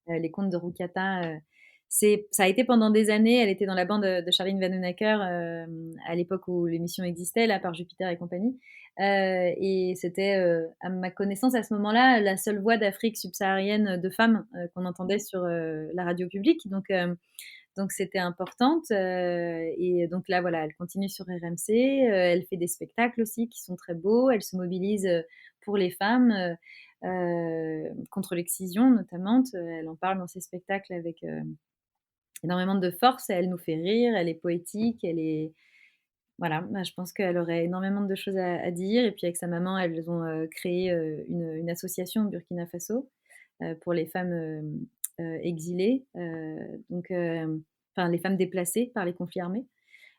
les contes de Rukata. Ça a été pendant des années. Elle était dans la bande de Charline Vanhoenacker à l'époque où l'émission existait, là, par Jupiter et compagnie. Et c'était, à ma connaissance, à ce moment-là, la seule voix d'Afrique subsaharienne de femmes qu'on entendait sur la radio publique. Donc c'était importante. Et donc là, voilà, elle continue sur RMC. Elle fait des spectacles aussi qui sont très beaux. Elle se mobilise pour les femmes, contre l'excision notamment. Elle en parle dans ses spectacles avec énormément de force. Elle nous fait rire. Elle est poétique. Elle est voilà, bah, je pense qu'elle aurait énormément de choses à dire. Et puis avec sa maman, elles ont créé une association au Burkina Faso pour les femmes exilées, enfin les femmes déplacées par les conflits armés.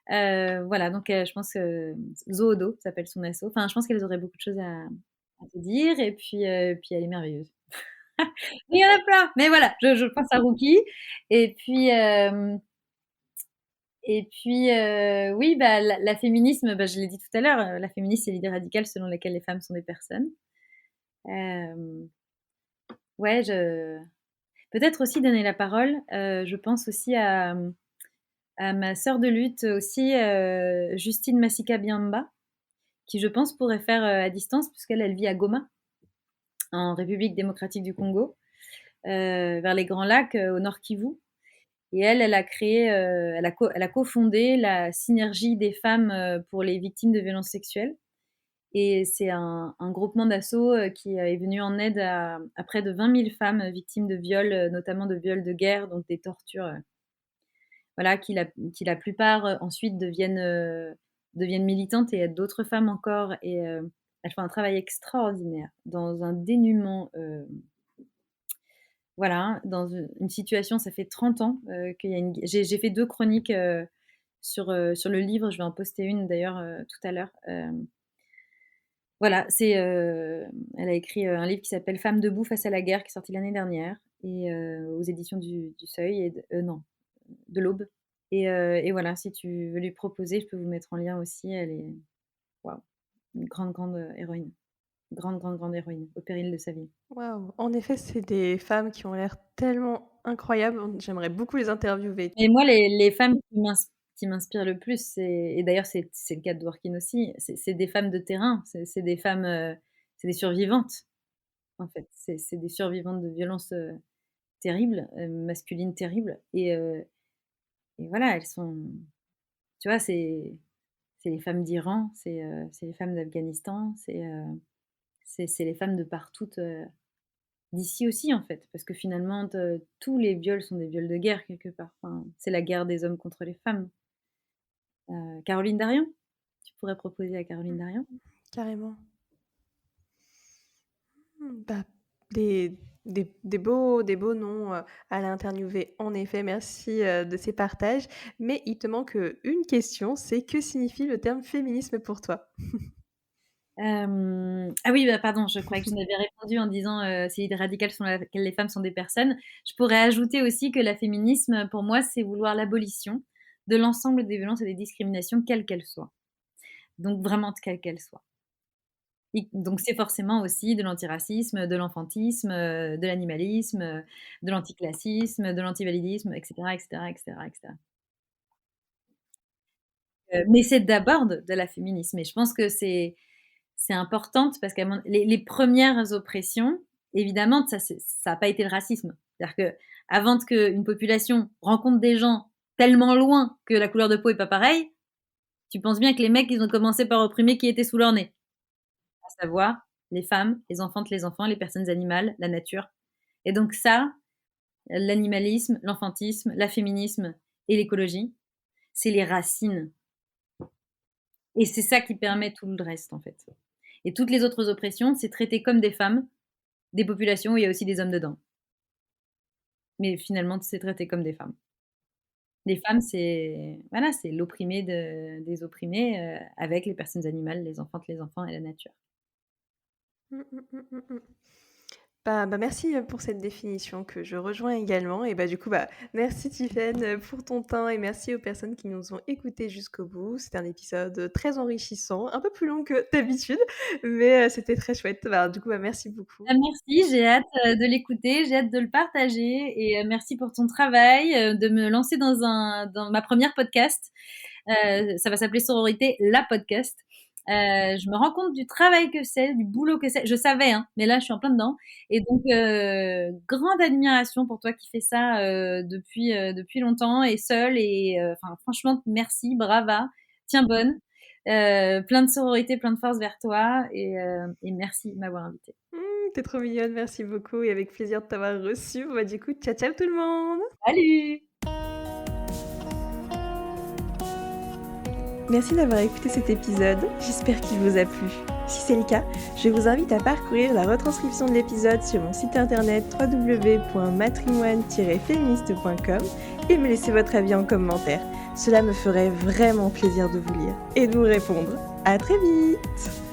Voilà, donc je pense que Zoodo s'appelle son asso. Enfin, je pense qu'elles auraient beaucoup de choses à te dire. Et puis elle est merveilleuse. Il y en a plein, mais voilà, je pense à Rookie. Et puis, oui, bah, la féminisme, bah, je l'ai dit tout à l'heure, la féminisme, c'est l'idée radicale selon laquelle les femmes sont des personnes. Euh, ouais, peut-être aussi donner la parole. Je pense aussi à ma sœur de lutte aussi, Justine Massika Biamba, qui je pense pourrait faire à distance, puisqu'elle elle vit à Goma, en République démocratique du Congo, vers les Grands Lacs, au Nord Kivu. Et elle a créé, elle a cofondé la Synergie des femmes pour les victimes de violences sexuelles. Et c'est un groupement d'assaut qui est venu en aide à près de 20 000 femmes victimes de viols, notamment de viols de guerre, donc des tortures, voilà, qui la plupart ensuite deviennent militantes et aident d'autres femmes encore. Et elles font un travail extraordinaire dans un dénuement. Voilà, dans une situation, ça fait 30 ans qu'il y a j'ai fait 2 chroniques sur le livre. Je vais en poster une d'ailleurs tout à l'heure. Voilà, elle a écrit un livre qui s'appelle Femmes debout face à la guerre, qui est sorti l'année dernière, et aux éditions du Seuil, non, de l'Aube. Et voilà, si tu veux lui proposer, je peux vous mettre en lien aussi. Elle est waouh, une grande, grande héroïne. Grande, grande, grande héroïne, au péril de sa vie. Waouh! En effet, c'est des femmes qui ont l'air tellement incroyables. J'aimerais beaucoup les interviewer. Et moi, les femmes qui m'inspirent le plus, et d'ailleurs, c'est le cas de Dworkin aussi, c'est des femmes de terrain, c'est des femmes, c'est des survivantes, en fait. C'est des survivantes de violences terribles, masculines terribles. Et voilà, elles sont. Tu vois, c'est les femmes d'Iran, c'est les femmes d'Afghanistan, c'est les femmes de partout, d'ici aussi, en fait. Parce que finalement, tous les viols sont des viols de guerre, quelque part. Enfin, c'est la guerre des hommes contre les femmes. Caroline Darian? Tu pourrais proposer à Caroline Darian? Carrément. Bah, des beaux noms, à aller interviewer en effet. Merci, de ces partages. Mais il te manque, une question, c'est que signifie le terme féminisme pour toi? Ah oui, bah, pardon, je croyais que je n'avais répondu en disant, c'est l'idée radicale selon laquelle les femmes sont des personnes. Je pourrais ajouter aussi que la féminisme, pour moi, c'est vouloir l'abolition de l'ensemble des violences et des discriminations, quelles qu'elles soient. Donc vraiment, quelles qu'elles soient. Et donc c'est forcément aussi de l'antiracisme, de l'enfantisme, de l'animalisme, de l'anticlassisme, de l'antivalidisme et cetera et cetera et cetera et cetera. Mais c'est d'abord de la féminisme et je pense que c'est importante parce que les premières oppressions, évidemment, ça a pas été le racisme. C'est-à-dire qu'avant qu'une population rencontre des gens tellement loin que la couleur de peau est pas pareille, tu penses bien que les mecs, ils ont commencé par opprimer qui était sous leur nez. À savoir les femmes, les enfantes, les enfants, les personnes animales, la nature. Et donc ça, l'animalisme, l'enfantisme, l'afféminisme et l'écologie, c'est les racines. Et c'est ça qui permet tout le reste, en fait. Et toutes les autres oppressions, c'est traiter comme des femmes, des populations où il y a aussi des hommes dedans. Mais finalement, c'est traité comme des femmes. Les femmes, c'est voilà, c'est l'opprimé des opprimés, avec les personnes animales, les enfantes, les enfants et la nature. Mmh, mmh, mmh, mmh, mmh. Bah, merci, pour cette définition que je rejoins également et bah, du coup, bah, merci Tiffaine, pour ton temps et merci aux personnes qui nous ont écoutés jusqu'au bout. C'était un épisode, très enrichissant, un peu plus long que d'habitude, mais c'était très chouette. Bah, du coup, bah, merci beaucoup. Ah merci, j'ai hâte, de l'écouter, j'ai hâte de le partager et merci pour ton travail, de me lancer dans ma première podcast. Ça va s'appeler Sororité, la podcast. Je me rends compte du travail que c'est, du boulot que c'est. Je savais, hein, mais là, je suis en plein dedans. Et donc, grande admiration pour toi qui fais ça depuis longtemps et seule. Et enfin, franchement, merci, brava, tiens bonne. Plein de sororité, plein de force vers toi et merci de m'avoir invitée. Tu trop mignonne, merci beaucoup et avec plaisir de t'avoir reçue. Bah, du coup, ciao, ciao tout le monde! Salut! Merci d'avoir écouté cet épisode, j'espère qu'il vous a plu. Si c'est le cas, je vous invite à parcourir la retranscription de l'épisode sur mon site internet www.matrimoine-féministe.com et me laisser votre avis en commentaire. Cela me ferait vraiment plaisir de vous lire et de vous répondre. À très vite!